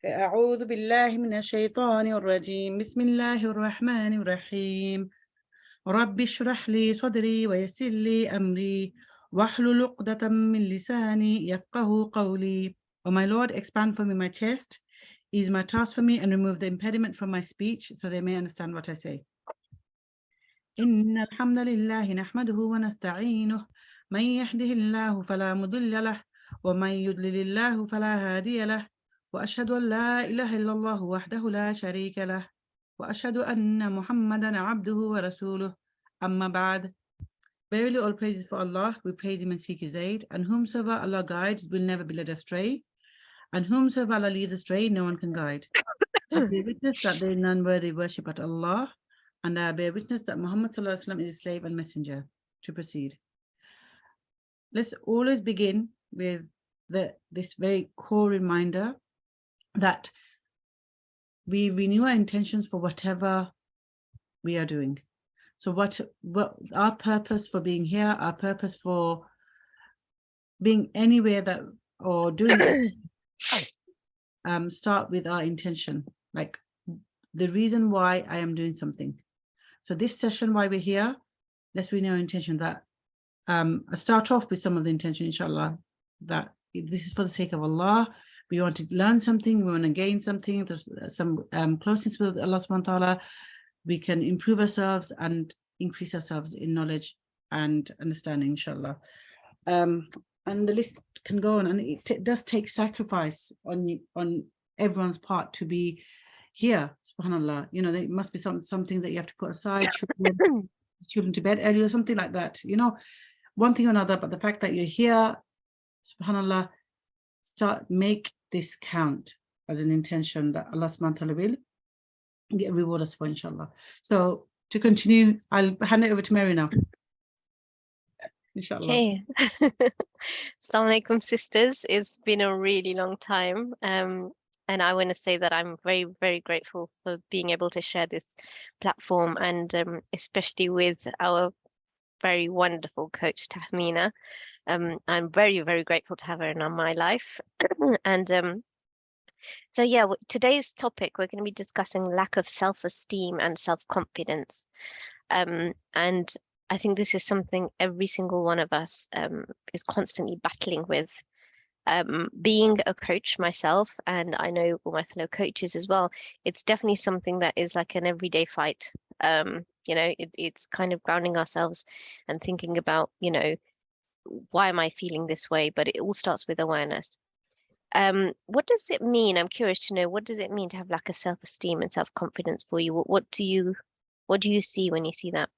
أعوذ بالله من الشيطان الرجيم بسم الله الرحمن الرحيم رب اشرح لي صدري ويسر لي أمري واحلل عقدة من لساني يفقه قولي. O my Lord, expand for me my chest, ease my task for me, and remove the impediment from my speech so they may understand what I say. إن الحمد لله نحمده ونستعينه من يهده الله فلا مضل له ومن يضلل الله فلا هادي له وأشهد أن لا إله إلا الله وحده لا شريك له وأشهد أن محمدا عبده ورسوله أما بعد. Verily all praises for Allah, we praise him and seek his aid, and whomsoever Allah guides will never be led astray, and whomsoever Allah leads astray no one can guide. I bear witness that there is none worthy worship but Allah, and I bear witness that Muhammad is his slave and messenger. To proceed, let's always begin with this very core reminder that we renew our intentions for whatever we are doing. So what our purpose for being here, our purpose for being anywhere that or doing start with our intention, like the reason why I am doing something. So this session, why we're here, let's renew our intention that I start off with some of the intention, inshallah, that this is for the sake of Allah. We want to learn something, we want to gain something, there's some closeness with Allah subhanahu wa ta'ala. We can improve ourselves and increase ourselves in knowledge and understanding, inshallah. And the list can go on, and it does take sacrifice on everyone's part to be here, subhanallah. You know, there must be something that you have to put aside, children to bed early or something like that, you know, one thing or another. But the fact that you're here, subhanallah, make this count as an intention that Allah subhanahu wa ta'ala will reward us for, inshallah. So to continue, I'll hand it over to Meru now, inshallah. Okay. Assalamu alaikum, sisters. It's been a really long time. And I want to say that I'm very, very grateful for being able to share this platform, and especially with our very wonderful coach Tahmina. I'm very, very grateful to have her in my life. And so yeah, today's topic, we're going to be discussing lack of self-esteem and self-confidence. And I think this is something every single one of us is constantly battling with. Being a coach myself, and I know all my fellow coaches as well, it's definitely something that is like an everyday fight. You know, it's kind of grounding ourselves and thinking about, you know, why am I feeling this way? But it all starts with awareness. What does it mean? I'm curious to know, what does it mean to have lack of self-esteem and self-confidence for you? What do you see when you see that?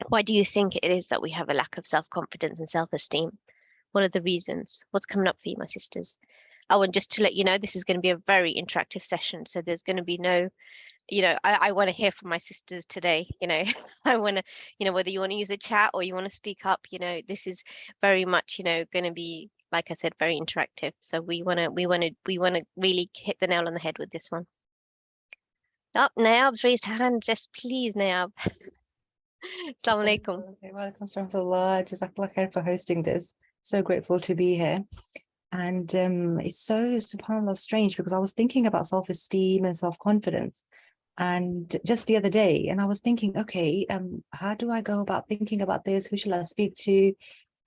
Why do you think it is that we have a lack of self-confidence and self-esteem? What are the reasons? What's coming up for you, my sisters? Oh, and just to let you know, this is going to be a very interactive session. So there's going to be no, you know, I want to hear from my sisters today. You know, I want to, you know, whether you want to use a chat or you want to speak up, you know, this is very much, you know, going to be, like I said, very interactive. So we want to really hit the nail on the head with this one. Oh, Nayab's raised her hand. Just please, Nayab. Assalamu alaikum. Welcome, Rahmatullah. Jazakallah khair for hosting this. So grateful to be here. And it's so, subhanAllah, strange, because I was thinking about self-esteem and self-confidence, and just the other day, and I was thinking, okay, how do I go about thinking about this? Who shall I speak to?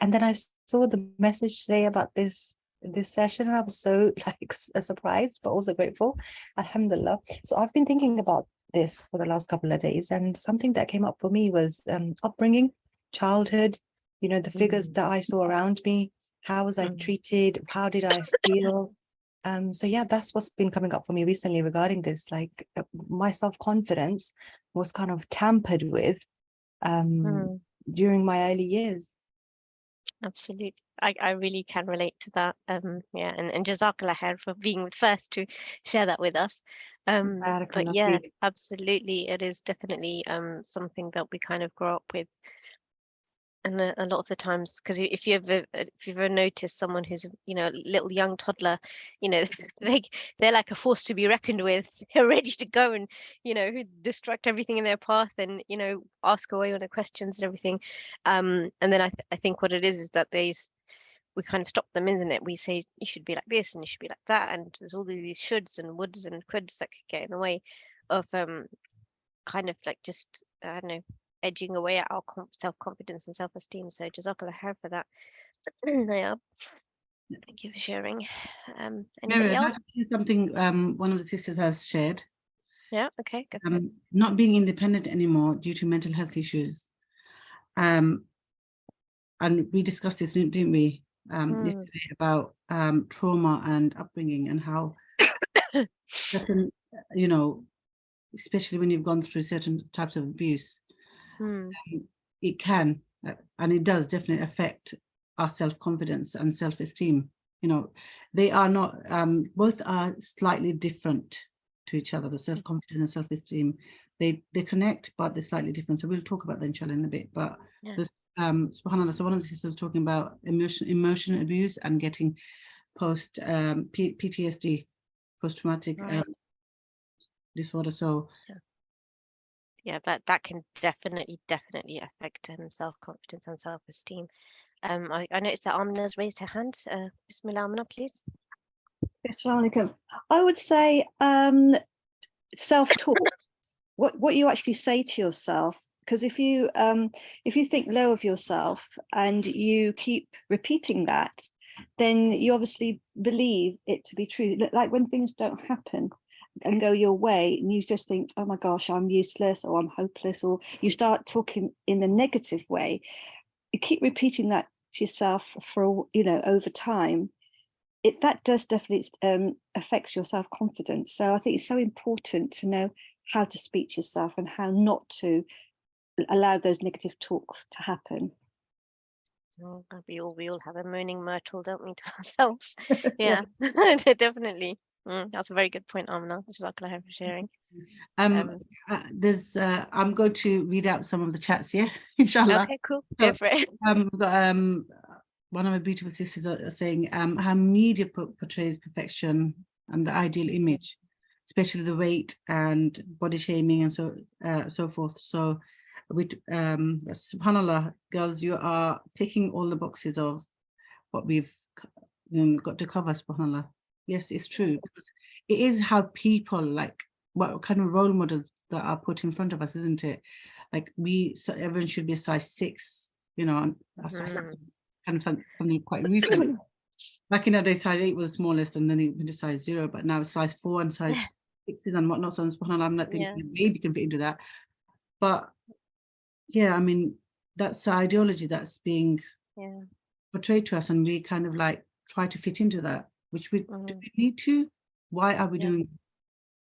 And then I saw the message today about this session, and I was so like surprised, but also grateful, alhamdulillah. So I've been thinking about this for the last couple of days, and something that came up for me was upbringing, childhood, you know, the figures that I saw around me. How was I treated? How did I feel? So yeah, that's what's been coming up for me recently regarding this. Like my self-confidence was kind of tampered with during my early years. Absolutely. I really can relate to that. Yeah, and Jazakallah khair for being the first to share that with us. But yeah, absolutely, it is definitely something that we kind of grow up with. And a lot of the times, because if you've ever noticed someone who's, you know, a little young toddler, you know, they're like a force to be reckoned with. They're ready to go and, you know, destruct everything in their path, and, you know, ask away all the questions and everything. And then I think what it is that we kind of stop them, isn't it? We say you should be like this and you should be like that, and there's all these shoulds and woulds and coulds that could get in the way of kind of like just I don't know, edging away at our self-confidence and self-esteem. So jazakallah khair for that. Yeah, thank you for sharing. Anybody Mary, I'd like else? to share something one of the sisters has shared. Yeah, okay, go for it. Not being independent anymore due to mental health issues. And we discussed this, didn't we, yesterday, about trauma and upbringing, and how certain, you know, especially when you've gone through certain types of abuse, it can and it does definitely affect our self-confidence and self-esteem. You know, they are not, both are slightly different to each other, the self-confidence and self-esteem. They connect, but they're slightly different. So we'll talk about that inshallah in a bit. But this, subhanAllah, so one of the sisters was talking about emotional abuse and getting PTSD, post-traumatic disorder. So yeah, that can definitely affect self-confidence and self-esteem. I noticed that Amina's raised her hand. Bismillah, Amina, please. Assalamu alaikum. I would say self-talk. What you actually say to yourself, because if you think low of yourself and you keep repeating that, then you obviously believe it to be true. Like when things don't happen and go your way, and you just think, oh my gosh, I'm useless, or I'm hopeless, or you start talking in a negative way. You keep repeating that to yourself for over time. That does definitely affects your self-confidence. So I think it's so important to know how to speak to yourself and how not to allow those negative talks to happen. Oh, we all have a moaning myrtle, don't we, to ourselves? Yeah, definitely. That's a very good point, Amina. Jazakallah khair for sharing. there's I'm going to read out some of the chats here, inshallah. Okay, cool. Go for it. We've got one of my beautiful sisters are saying how media portrays perfection and the ideal image, especially the weight and body shaming and so forth. So we subhanallah, girls, you are ticking all the boxes of what we've got to cover, subhanallah. Yes, it's true, because it is how people, like, what kind of role models that are put in front of us, isn't it? Like everyone should be a size 6, and a size 6 kind of something quite recent. Back in the day, size 8 was the smallest, and then it went to size 0, but now it's size 4 and size 6s and whatnot. So subhanallah, I'm not thinking maybe can fit into that. But yeah, I mean, that's the ideology that's being portrayed to us, and we kind of like try to fit into that, which do we need to? Why are we doing?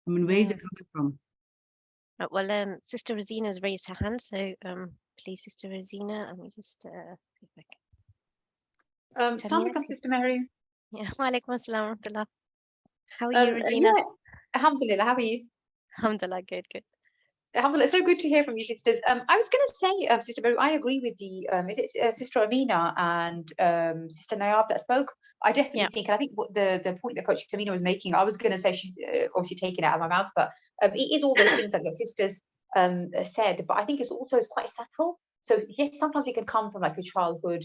I mean, where is it coming from? Well, Sister Rosina's raised her hand, so please, Sister Rosina, let me just see if I can. Assalamu alaikum, Sister Mary. Yeah, wa alaikum assalam wa rahmatullah. How are you, Rosina? Yeah, alhamdulillah, how are you? Alhamdulillah, good. Alhamdulillah, it's so good to hear from you, sisters. I was going to say, Sister Mary, I agree with the Sister Amina and Sister Nayab that spoke. I definitely think, and I think what the point that Coach Tahmina was making, I was going to say, she's obviously taken it out of my mouth, but it is all those things that the sisters said, but I think it's quite subtle. So yes, sometimes it can come from like your childhood,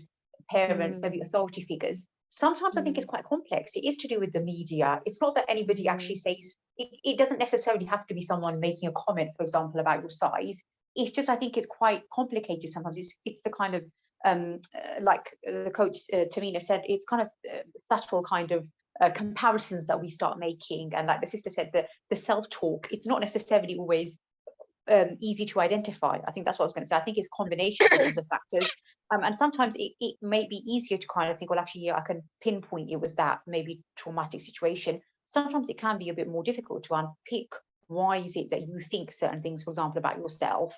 parents, maybe authority figures. Sometimes I think it's quite complex. It is to do with the media. It's not that anybody actually says, it doesn't necessarily have to be someone making a comment, for example, about your size. It's just, I think it's quite complicated sometimes. It's the kind of, like the Coach Tahmina said, it's kind of subtle kind of comparisons that we start making. And like the sister said, the self-talk, it's not necessarily always easy to identify. I think that's what I was going to say. I think it's combinations of factors. And sometimes it may be easier to kind of think, well, actually, I can pinpoint it was that maybe traumatic situation. Sometimes it can be a bit more difficult to unpick why is it that you think certain things, for example, about yourself,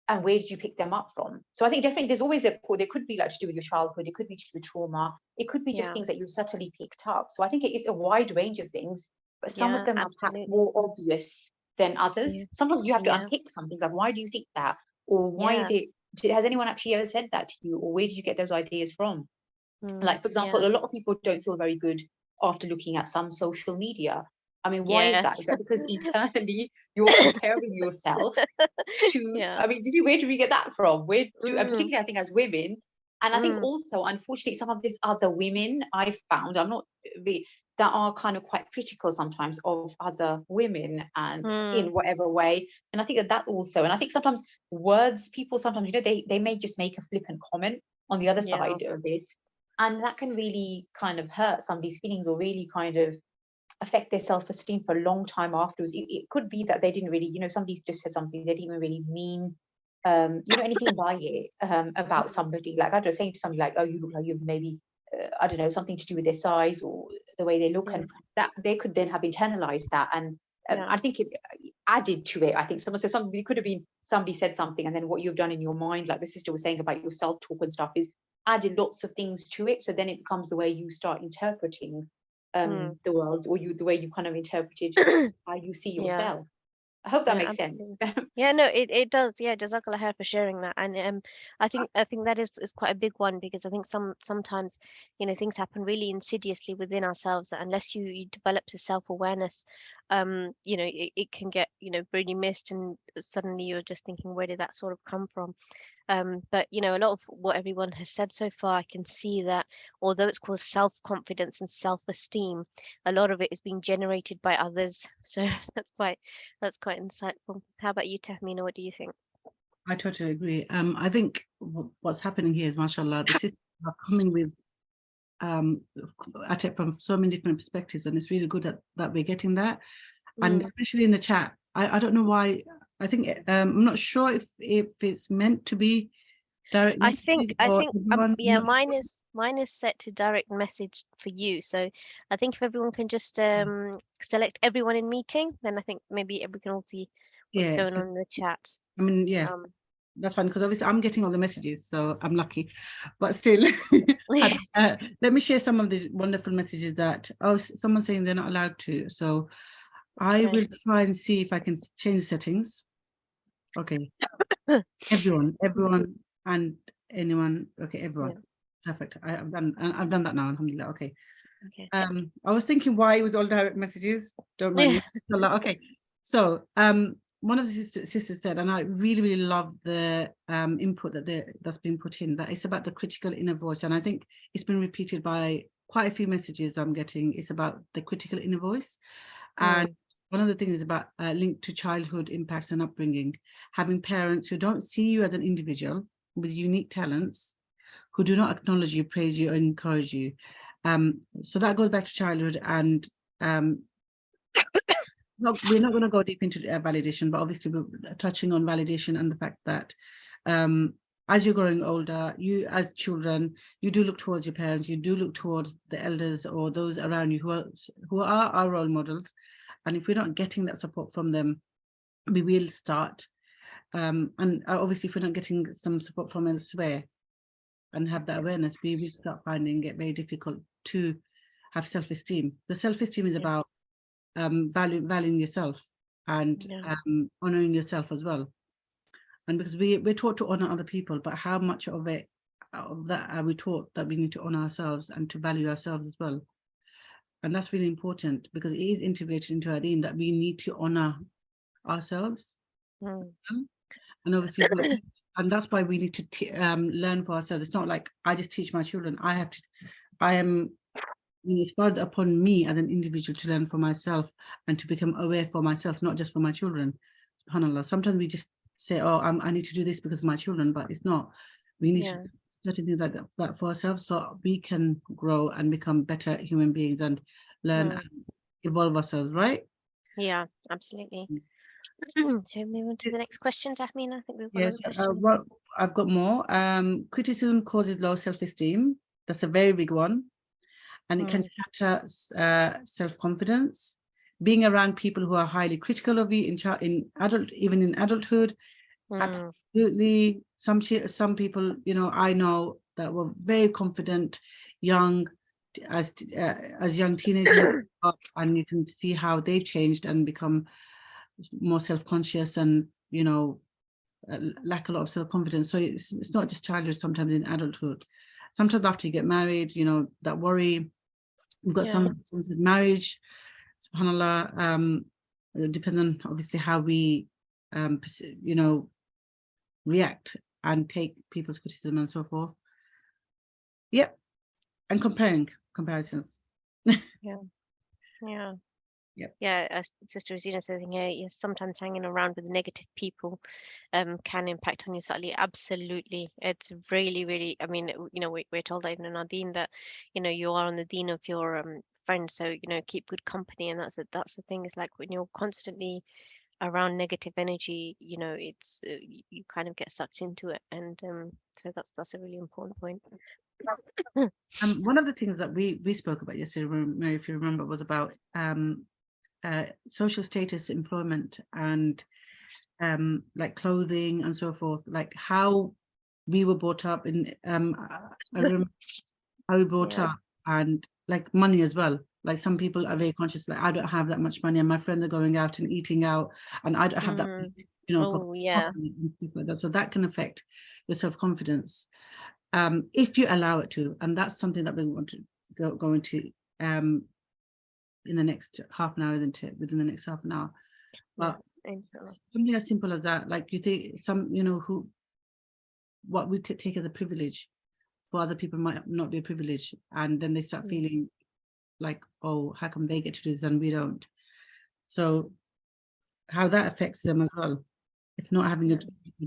and where did you pick them up from? So I think definitely there's always there could be like to do with your childhood, it could be to do with trauma, it could be just things that you subtly picked up. So I think it is a wide range of things, but some of them are perhaps more obvious than others. Sometimes you have to unpick some things, like why do you think that, or why is it? Has anyone actually ever said that to you, or where did you get those ideas from? Like, for example, a lot of people don't feel very good after looking at some social media. I mean, why is that? Is that because internally you're comparing yourself to? I mean, where do we get that from? And particularly, I think as women, And I think also, unfortunately, some of these other women I've found, that are kind of quite critical sometimes of other women and in whatever way. And I think that also, and I think sometimes words, people sometimes, they may just make a flippant comment on the other side of it. And that can really kind of hurt somebody's feelings or really kind of affect their self-esteem for a long time afterwards. It could be that they didn't really, somebody just said something they didn't even really mean, anything by it, about somebody. Like, I don't know, saying to somebody like, oh, you look like you've maybe, I don't know, something to do with their size or the way they look, and that they could then have internalized that. And I think it added to it. I think somebody could have been, somebody said something, and then what you've done in your mind, like the sister was saying about your self-talk and stuff, is added lots of things to it. So then it becomes the way you start interpreting the world, or the way you kind of interpreted how you see yourself. I hope that makes sense. Yeah, no, it does. Yeah, Jazakallah khair for sharing that. And I think that is quite a big one, because I think sometimes things happen really insidiously within ourselves that unless you develop the self-awareness, it can get really missed, and suddenly you're just thinking, where did that sort of come from? But a lot of what everyone has said so far, I can see that although it's called self-confidence and self-esteem, a lot of it is being generated by others. So that's quite insightful. How about you, Tahmina? What do you think? I totally agree. I think what's happening here is, mashallah, the sisters are coming with at it from so many different perspectives, and it's really good that we're getting that. And especially in the chat, I don't know why. I think I'm not sure if it's meant to be direct. I think yeah, mine is set to direct message for you. So I think if everyone can just select everyone in meeting, then I think maybe we can all see what's going on in the chat. I mean, that's fine, because obviously I'm getting all the messages, so I'm lucky. But still, let me share some of these wonderful messages that someone's saying they're not allowed to. So I will try and see if I can change the settings. Okay. everyone and anyone. Okay, everyone. Perfect. I've done that now, alhamdulillah. Okay. I was thinking why it was all direct messages. Don't mind me. Okay. So one of the sisters said, and I really, really love the input that's been put in, that it's about the critical inner voice. And I think it's been repeated by quite a few messages I'm getting. It's about the critical inner voice. And one of the things is about linked to childhood impacts and upbringing, having parents who don't see you as an individual with unique talents, who do not acknowledge you, praise you, or encourage you. So that goes back to childhood, and we're not going to go deep into validation, but obviously we're touching on validation and the fact that as you're growing older, you as children, you do look towards your parents, you do look towards the elders or those around you who are our role models. And if we're not getting that support from them, we will start. And obviously, if we're not getting some support from elsewhere and have that awareness, we will start finding it very difficult to have self-esteem. The self-esteem is about valuing yourself and honoring yourself as well. And because we're taught to honor other people, but how much of that are we taught that we need to honor ourselves and to value ourselves as well? And that's really important, because it is integrated into our deen that we need to honor ourselves. And obviously, and that's why we need to learn for ourselves. It's not like I just teach my children. It's further upon me as an individual to learn for myself and to become aware for myself, not just for my children. SubhanAllah. Sometimes we just say, oh, I need to do this because of my children, but it's not. We need to do certain things like that for ourselves, so we can grow and become better human beings and learn and evolve ourselves, right? Yeah, absolutely. Shall we move on to the next question, Tahmina? I think we've got another question. I've got more. Criticism causes low self-esteem. That's a very big one. And it can shatter self-confidence. Being around people who are highly critical of you even in adulthood, absolutely. Some people, I know that were very confident, young, as young teenagers, and you can see how they've changed and become more self-conscious and lack a lot of self-confidence. So it's not just childhood, sometimes in adulthood. Sometimes after you get married, that worry. We've got some with marriage, subhanAllah, depending on obviously how we react and take people's criticism and so forth. Yep. And comparisons. Yeah. Yep. Yeah, as Sister Rosina says, yeah, sometimes hanging around with negative people can impact on you slightly. Absolutely. It's really, really, I mean, we're told even in our deen that, you are on the deen of your friends. So, keep good company. And that's the thing, is like when you're constantly around negative energy, it's you kind of get sucked into it. And so that's a really important point. One of the things that we spoke about yesterday, Mary, if you remember, was about social status, employment, and like clothing and so forth, like how we were brought up in I remember how we brought Yeah. up, and like money as well. Like some people are very conscious, like I don't have that much money and my friends are going out and eating out and I don't have that, for Oh, yeah. coffee and stuff like that. So that can affect your self-confidence if you allow it to. And that's something that we want to go into in the next half an hour, within the next half an hour. But something as simple as that, like you think what we take as a privilege for other people might not be a privilege, and then they start feeling like, oh, how come they get to do this and we don't? So how that affects them as well, if not having a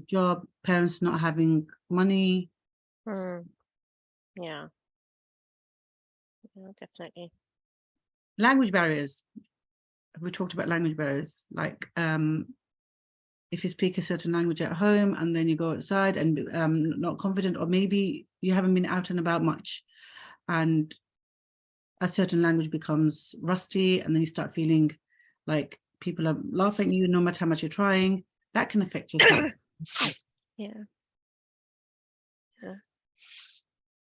job, parents not having money. Yeah, definitely. Language barriers. We talked about language barriers, like if you speak a certain language at home and then you go outside and not confident, or maybe you haven't been out and about much and a certain language becomes rusty, and then you start feeling like people are laughing at you no matter how much you're trying. That can affect yourself. Yeah.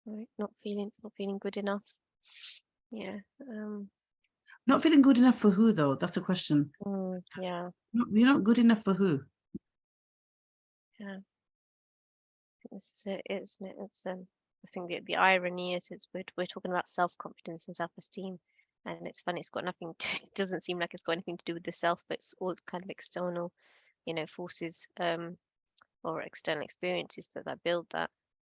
Right. Not feeling good enough. Yeah. Not feeling good enough for who, though? That's a question. Yeah. You're not good enough for who? Yeah. This is it, isn't it? It's I think the irony is we're talking about self-confidence and self-esteem, and it's funny, it's got nothing to, it doesn't seem like it's got anything to do with the self, but it's all kind of external, forces or external experiences that build that.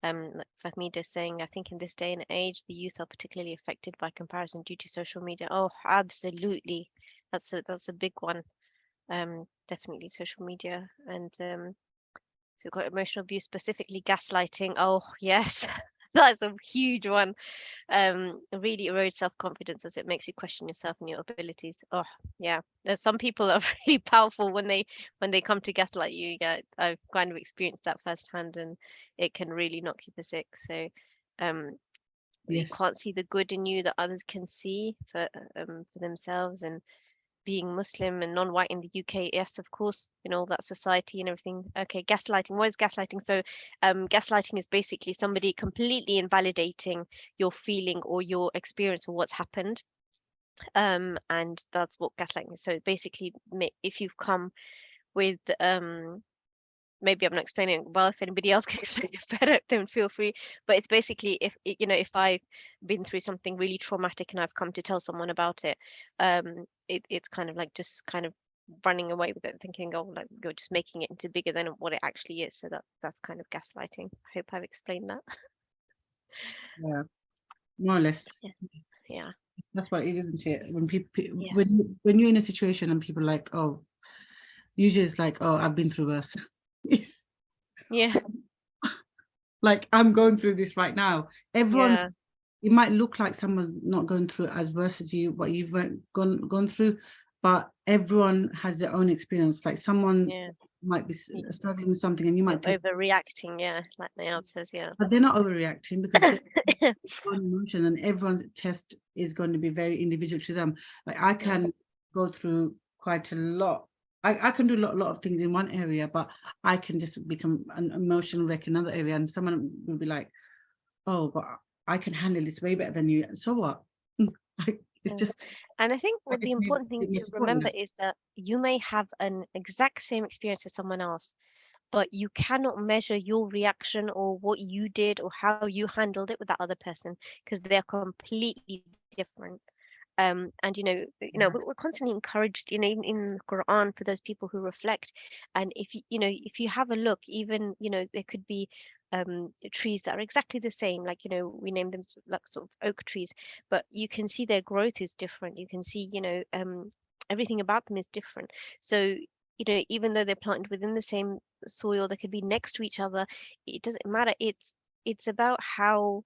Like Fahmida is saying, I think in this day and age, the youth are particularly affected by comparison due to social media. Oh, absolutely. That's a big one. Definitely social media. And so we've got emotional abuse, specifically gaslighting. Oh, yes. That's a huge one. Really erodes self-confidence as it makes you question yourself and your abilities. Oh, yeah. There's some people are really powerful when they come to gaslight you. Yeah, I've kind of experienced that firsthand, and it can really knock you for sick. So, you Yes. can't see the good in you that others can see for themselves. And being Muslim and non-white in the UK, yes, of course, that society and everything. Okay, gaslighting. What is gaslighting? So, gaslighting is basically somebody completely invalidating your feeling or your experience or what's happened. And that's what gaslighting is. So basically, if you've come with maybe I'm not explaining it well. If anybody else can explain it better, then feel free. But it's basically if I've been through something really traumatic and I've come to tell someone about it, it's kind of like just kind of running away with it, thinking, oh, like you're just making it into bigger than what it actually is. So that's kind of gaslighting. I hope I've explained that. Yeah, more or less. Yeah. That's what it is, isn't it? When people, Yes. when you're in a situation and people are like, oh, usually it's like, oh, I've been through worse. Yeah. Like I'm going through this right now. Everyone, Yeah. it might look like someone's not going through as worse as you, what you've gone through, but everyone has their own experience. Like someone might be struggling with something, and you might think overreacting. Yeah, like Nayab says. Yeah, but they're not overreacting because they're one emotion, and everyone's test is going to be very individual to them. Like I can go through quite a lot. I can do a lot of things in one area, but I can just become an emotional wreck in another area, and someone will be like, oh, but I can handle this way better than you. So what? It's just. And I think what the important thing to remember is that you may have an exact same experience as someone else, but you cannot measure your reaction or what you did or how you handled it with that other person, because they're completely different. And we're constantly encouraged, even in the Quran, for those people who reflect. And if you have a look, even there could be trees that are exactly the same, like, you know, we name them like sort of oak trees, but you can see their growth is different. You can see, you know, everything about them is different. So, you know, even though they're planted within the same soil, they could be next to each other. It doesn't matter. It's about how,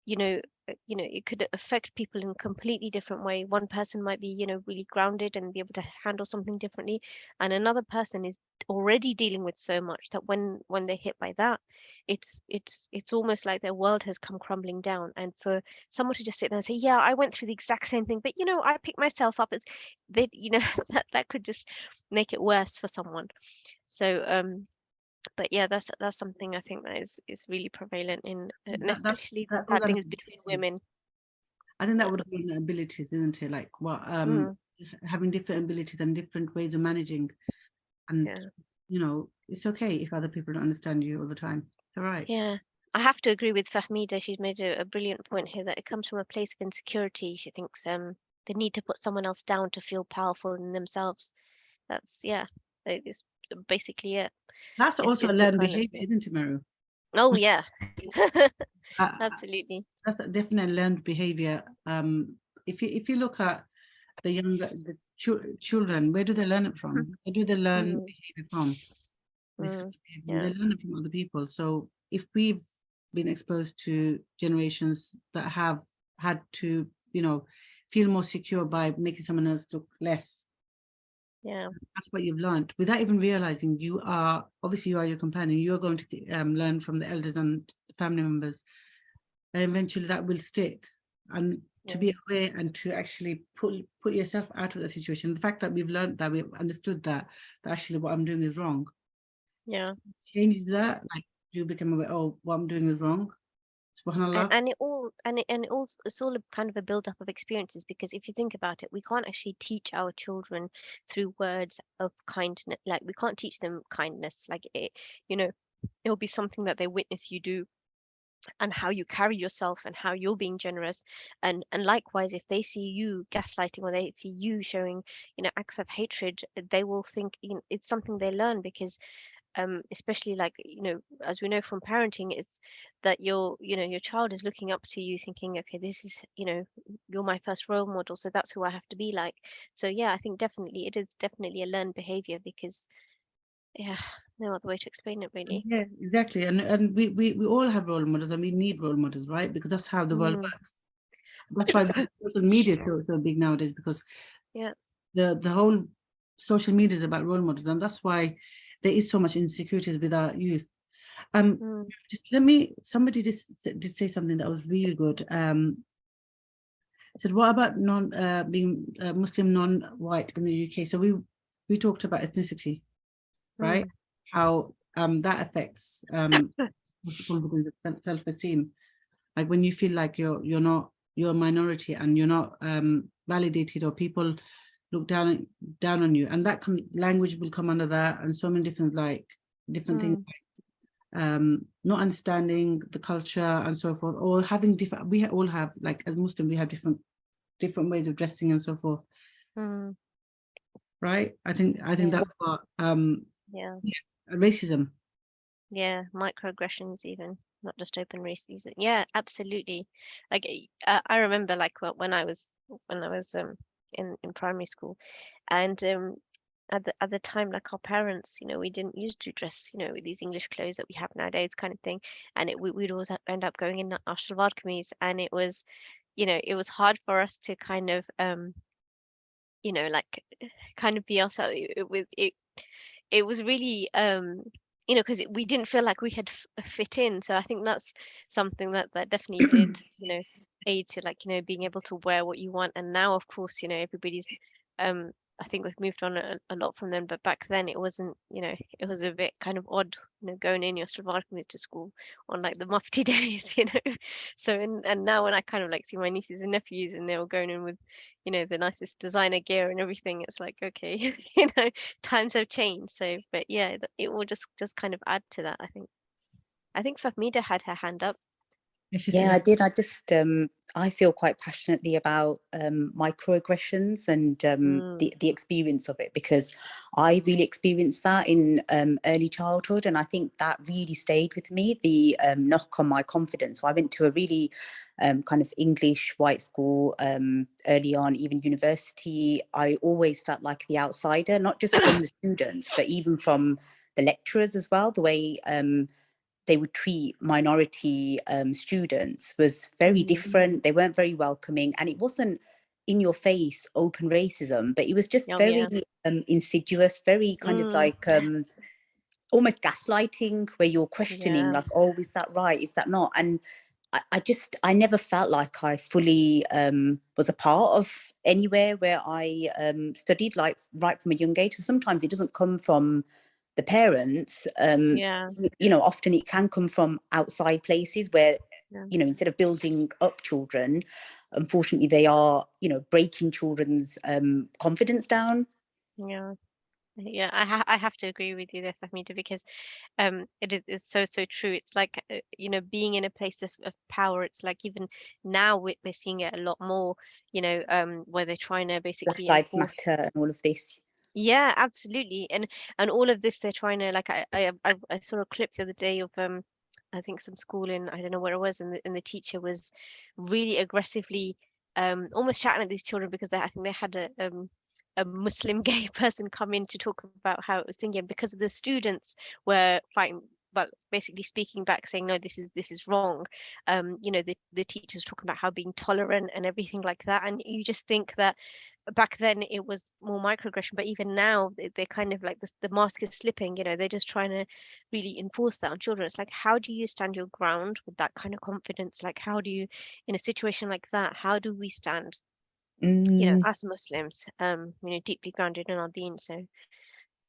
you know, it could affect people in a completely different way. One person might be, you know, really grounded and be able to handle something differently, and another person is already dealing with so much that when they're hit by that, it's almost like their world has come crumbling down. And for someone to just sit there and say, yeah, I went through the exact same thing, but you know, I picked myself up, it's they, you know, that could just make it worse for someone. So but yeah, that's something I think that is really prevalent in, and especially that sad all things between women. I think that Yeah. would have been abilities, isn't it? Like what Mm, having different abilities and different ways of managing. And yeah. you know, it's okay if other people don't understand you all the time. It's all right. Yeah. I have to agree with Fahmida. She's made a brilliant point here that it comes from a place of insecurity. She thinks they need to put someone else down to feel powerful in themselves. That's, yeah, it's basically it. That's also a It's the learned kind of behavior, thing. isn't it, Meru? Oh yeah. Uh, Absolutely. that's a definite learned behavior. If you look at the younger children, where do they learn it from? Where do they learn Mm, behavior from? This kind mm, of behavior, yeah. they learn it from other people. So if we've been exposed to generations that have had to, you know, feel more secure by making someone else look less, Yeah. that's what you've learned without even realizing. You are obviously, you are your companion. You're going to learn from the elders and family members, and eventually that will stick. And to Yeah. be aware and to actually put yourself out of the situation, the fact that we've learned that, we've understood that actually what I'm doing is wrong, Yeah. changes that, like you become aware, oh, what I'm doing is wrong. Subhanallah. And it all it's all a kind of a build up of experiences, because if you think about it, we can't actually teach our children through words of kindness. Like, we can't teach them kindness, like it, you know, it'll be something that they witness you do, and how you carry yourself and how you're being generous. And likewise, if they see you gaslighting, or they see you showing, you know, acts of hatred, they will think, you know, it's something they learn. Because especially, like, you know, as we know from parenting, it's that you know, your child is looking up to you thinking, okay, this is, you know, you're my first role model, so that's who I have to be like. So yeah, I think definitely it is definitely a learned behavior, because yeah, no other way to explain it really. Yeah, exactly. And we all have role models, and we need role models, right? Because that's how the world Mm, works. That's why social media is so big nowadays, because yeah. the whole social media is about role models, and that's why there is so much insecurities with our youth. Mm, Just somebody just did say something that was really good. Said, what about being Muslim non-white in the UK? So we talked about ethnicity, right? mm, How that affects confidence and self-esteem. Like when you feel like you're a minority and you're not validated, or people look down on you, and that language will come under that, and so many different things, mm, not understanding the culture and so forth, or having different. We all have, like as Muslim, we have different ways of dressing and so forth, mm, right? I think yeah. that's what Yeah. racism. Yeah, microaggressions even, not just open racism. Yeah, absolutely. Like, I remember, like, when I was in primary school, and at the time, like, our parents, you know, we didn't used to dress, you know, with these English clothes that we have nowadays, kind of thing. And we'd always end up going in our shalwar kameez, and it was, you know, it was hard for us to kind of you know, like, kind of be ourselves. It was really you know, because we didn't feel like we had fit in. So I think that's something that definitely did, you know, aid to, like, you know, being able to wear what you want. And now, of course, you know, everybody's um I think we've moved on a lot from then, but back then it wasn't, you know, it was a bit kind of odd, you know, going in your Slovar kameez to school on, like, the mufti days, you know. So and now when I kind of, like, see my nieces and nephews, and they're all going in with, you know, the nicest designer gear and everything, it's like, okay, you know, times have changed. So, but yeah, it will just kind of add to that. I think Fahmida had her hand up. Yeah, I did. I feel quite passionately about microaggressions and the experience of it, because I really experienced that in early childhood, and I think that really stayed with me. The knock on my confidence. So I went to a really kind of English white school early on, even university. I always felt like the outsider, not just from the students, but even from the lecturers as well. The way they would treat minority students was very different. They weren't very welcoming, and it wasn't in your face open racism, but it was just very insidious, very kind of like almost gaslighting, where you're questioning like, oh, is that right, is that not? And I never felt like I fully was a part of anywhere where I studied, like right from a young age. So sometimes it doesn't come from the parents. Often it can come from outside places where, instead of building up children, unfortunately they are, breaking children's confidence down. Yeah, I have to agree with you there, Fahmida, because it's so true. It's like being in a place of power. It's like even now we're seeing it a lot more, where they're trying to Black basically Lives enforce. Matter and all of this. Yeah, absolutely. And all of this they're trying to, like, I saw a clip the other day of I think some school in, I don't know where it was, and the teacher was really aggressively almost shouting at these children because I think they had a Muslim gay person come in to talk about how it was thinking, because the students were fighting, but basically speaking back, saying no, this is wrong. The teachers talking about how being tolerant and everything like that, and you just think that back then it was more microaggression, but even now they're kind of like this, the mask is slipping. They're just trying to really enforce that on children. It's like, how do you stand your ground with that kind of confidence? Like, how do you, in a situation like that, how do we stand, as Muslims, deeply grounded in our deen? So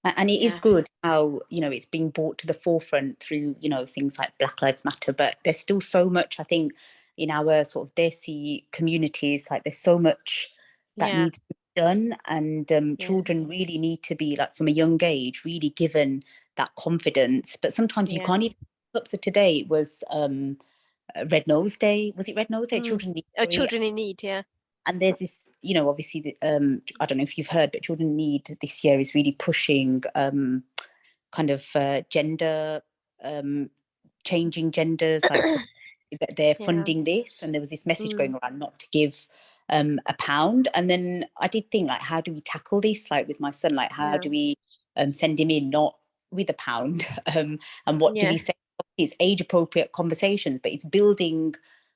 and it is good how, it's being brought to the forefront through, things like Black Lives Matter, but there's still so much, I think, in our sort of Desi communities, like there's so much that needs to be done, and children really need to be, like, from a young age, really given that confidence. But sometimes you can't even up. So today it was Red Nose Day. Was it Red Nose Day? Children Need. Children in Need, And there's this, obviously, I don't know if you've heard, but Children Need this year is really pushing kind of gender, changing genders, like that they're funding this. And there was this message going around not to give £1. And then I did think, like, how do we tackle this? Like with my son, like, how do we send him in not with £1? And what do we say? It's age appropriate conversations, but it's building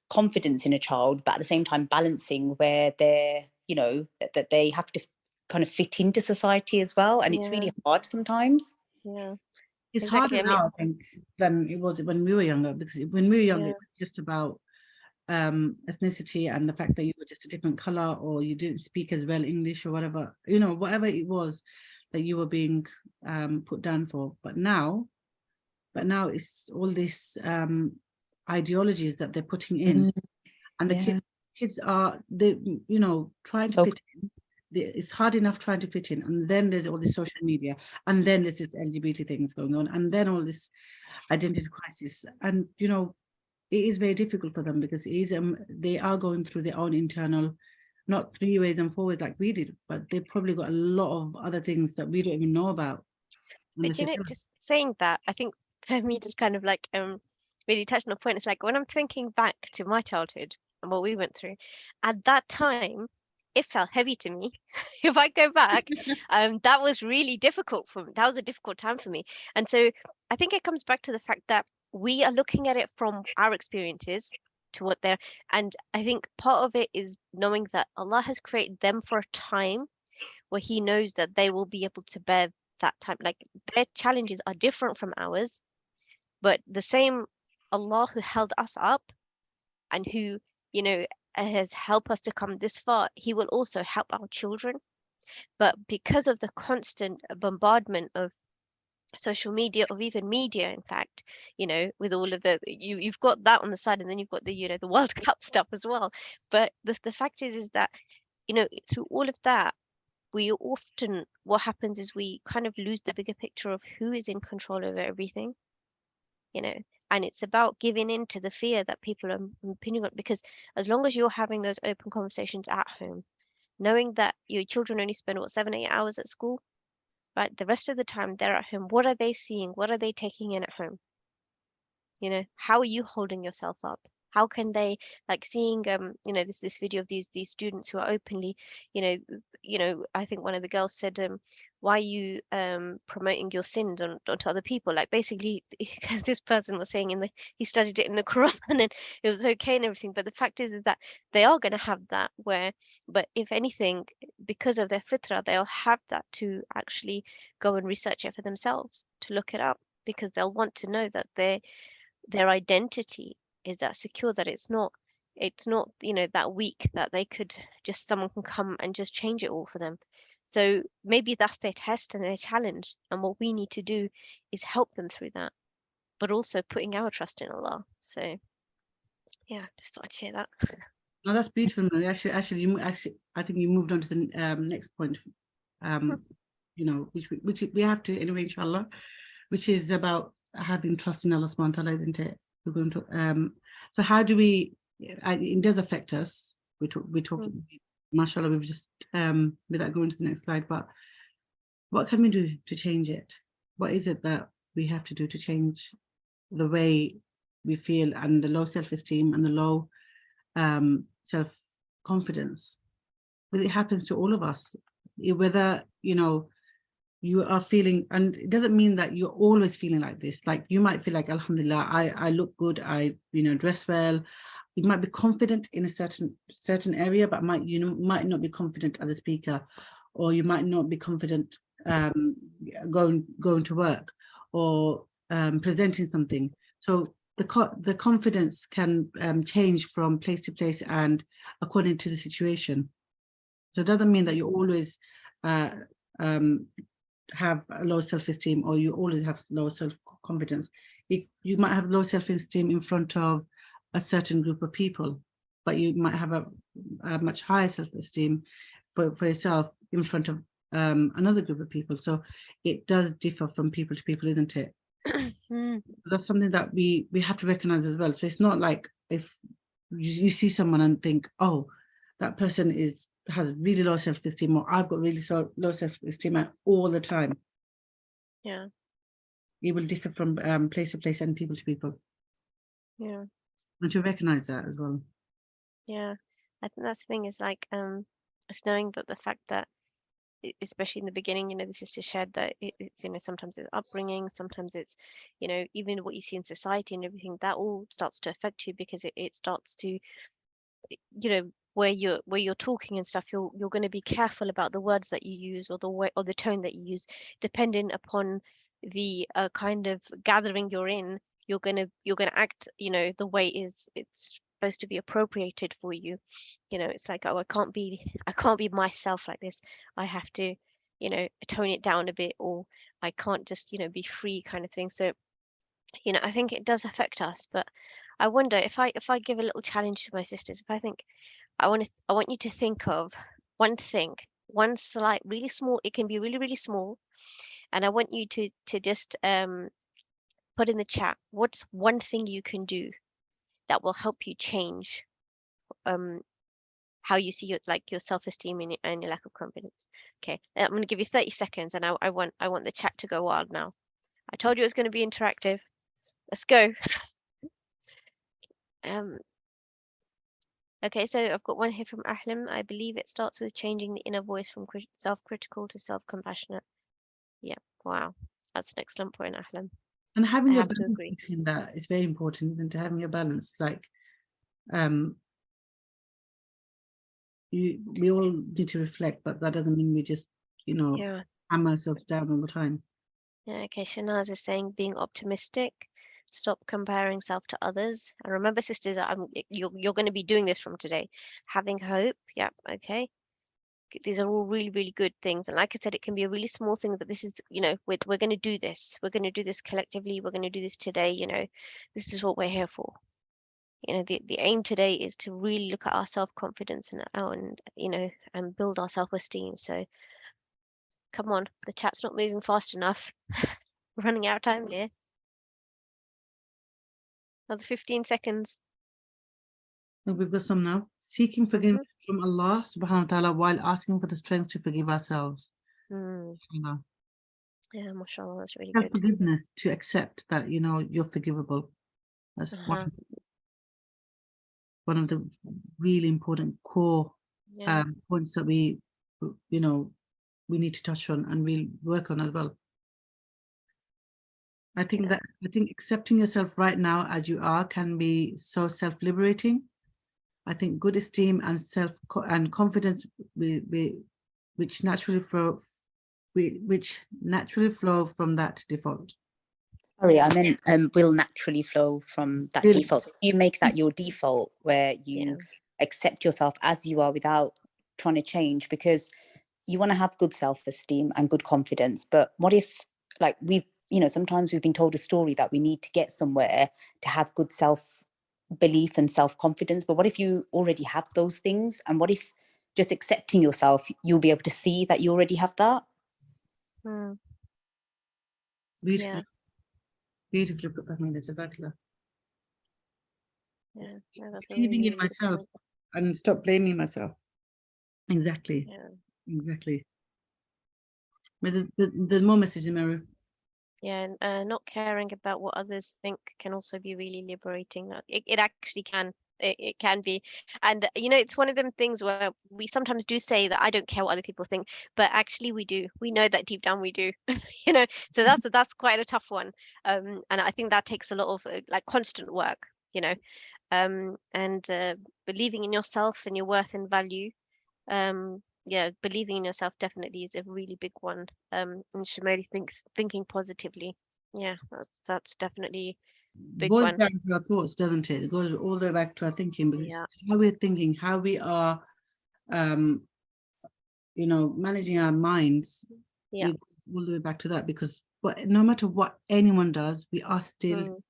confidence in a child, but at the same time balancing where they're, that they have to kind of fit into society as well. And it's really hard sometimes. It's harder now, I think, than it was when we were younger, because when we were younger, it was just about ethnicity and the fact that you were just a different color, or you didn't speak as well English, or whatever, whatever it was that you were being put down for. But now it's all this ideologies that they're putting in, and the kids are, they trying to fit in. It's hard enough trying to fit in, and then there's all this social media, and then there's this LGBT things going on, and then all this identity crisis, and it is very difficult for them, because it is they are going through their own internal, not 3 ways and 4 ways like we did, but they've probably got a lot of other things that we don't even know about. But just saying that, I think for me, just kind of like really touching on a point. It's like when I'm thinking back to my childhood and what we went through at that time, it felt heavy to me. If I go back, that was really difficult for me. That was a difficult time for me. And so I think it comes back to the fact that we are looking at it from our experiences to what they're, and I think part of it is knowing that Allah has created them for a time where He knows that they will be able to bear that time. Like, their challenges are different from ours, but the same Allah who held us up and who, has helped us to come this far, He will also help our children. But because of the constant bombardment of social media, of even media, in fact, with all of the, you've got that on the side, and then you've got the the World Cup stuff as well. But the fact is that through all of that, we often, what happens is we kind of lose the bigger picture of who is in control over everything. And it's about giving in to the fear that people are opinion on, because as long as you're having those open conversations at home, knowing that your children only spend 7-8 hours at school, right? The rest of the time they're at home. What are they seeing? What are they taking in at home? How are you holding yourself up? How can they, like, seeing this video of these students who are openly, I think one of the girls said, why are you promoting your sins onto other people? Like, basically, because this person was saying he studied it in the Quran and it was okay and everything, but the fact is that they are going to have that but if anything, because of their fitrah, they'll have that to actually go and research it for themselves, to look it up, because they'll want to know that their identity is that secure, that it's not that weak, that they could just, someone can come and just change it all for them. So maybe that's their test and their challenge, and what we need to do is help them through that, but also putting our trust in Allah. So yeah, just thought I'd share that. No, that's beautiful, Marie. Actually, I think you moved on to the next point, which we have to anyway, inshallah, which is about having trust in Allah subhanahu wa ta'ala, isn't it? We're going to so how do we, it does affect us. We talk mashallah, we've just without going to the next slide, but what can we do to change it? What is it that we have to do to change the way we feel, and the low self-esteem and the low self-confidence? But it happens to all of us, whether you are feeling, and it doesn't mean that you're always feeling like this. Like, you might feel like, alhamdulillah, I look good, I dress well. You might be confident in a certain area, but might not be confident as a speaker, or you might not be confident going to work, or presenting something. So the confidence can change from place to place and according to the situation. So it doesn't mean that you always have a low self-esteem, or you always have low self-confidence. You might have low self-esteem in front of a certain group of people, but you might have a much higher self-esteem for yourself in front of another group of people. So it does differ from people to people, isn't it? That's something that we have to recognize as well. So it's not like if you see someone and think, oh, that person has really low self-esteem, or I've got really low self-esteem all the time. Yeah. It will differ from place to place and people to people. Yeah. And to recognize that as well. Yeah. I think that's the thing, is like it's knowing that the fact that, especially in the beginning, the sister shared that it's sometimes it's upbringing, sometimes it's even what you see in society and everything, that all starts to affect you, because it starts to, where you're talking and stuff, you're going to be careful about the words that you use, or the way, or the tone that you use, depending upon the kind of gathering you're in. You're gonna act the way it's supposed to be appropriated for you. It's like, oh, I can't be myself like this. I have to tone it down a bit, or I can't just be free, kind of thing. So I think it does affect us. But I wonder, if I give a little challenge to my sisters, if I think, I want you to think of one thing, one slight, really small, it can be really, really small, and I want you to just put in the chat, what's one thing you can do that will help you change how you see your self-esteem and your lack of confidence. Okay, I'm going to give you 30 seconds, and I want the chat to go wild now. I told you it was going to be interactive. Let's go. Okay, so I've got one here from Ahlam. I believe it starts with changing the inner voice from self-critical to self-compassionate. Yeah, wow, that's an excellent point, Ahlam. And having I a have to balance agree. between that is very important, isn't it? Having a balance, like we all need to reflect, but that doesn't mean we just hammer ourselves down all the time. Yeah, okay, Shanaz is saying being optimistic, stop comparing self to others. And remember, sisters, you're going to be doing this from today. Having hope, yeah, okay. These are all really, really good things. And like I said, it can be a really small thing, but this is, we're going to do this. We're going to do this collectively. We're going to do this today. This is what we're here for. The aim today is to really look at our self-confidence and build our self-esteem. So come on, the chat's not moving fast enough. We're running out of time here. Another 15 seconds. We've got some now. Seeking forgiveness from Allah subhanahu wa ta'ala while asking for the strength to forgive ourselves. Yeah, mashallah, that's really good. Forgiveness, to accept that, you know, you're forgivable. That's one of the really important core points that we, you know, we need to touch on and we'll work on as well. I think accepting yourself right now as you are can be so self-liberating. I think good esteem and confidence which naturally flow from that default. Sorry, I meant will naturally flow from that default. So if you make that your default, where you accept yourself as you are without trying to change, because you want to have good self-esteem and good confidence. But what if, like, sometimes we've been told a story that we need to get somewhere to have good self-belief and self-confidence. But what if you already have those things? And what if just accepting yourself, you'll be able to see that you already have that? Beautiful. Beautifully put, Tahmina, Jazakallah. Believing in myself and stop blaming myself. Exactly. Exactly. But there's more messages, Meru. Yeah, and not caring about what others think can also be really liberating. It actually can. It can be. And you know, it's one of them things where we sometimes do say that I don't care what other people think, but actually we do. We know that deep down we do. You know, so that's quite a tough one. And I think that takes a lot of like constant work, you know, and believing in yourself and your worth and value. Yeah, believing in yourself definitely is a really big one. And Shamoli thinking positively. Yeah, that's definitely big Boils one. down to our thoughts, doesn't it? It goes all the way back to our thinking, because how we're thinking, how we are, you know, managing our minds. Yeah, all the way back to that, because no matter what anyone does, we are still,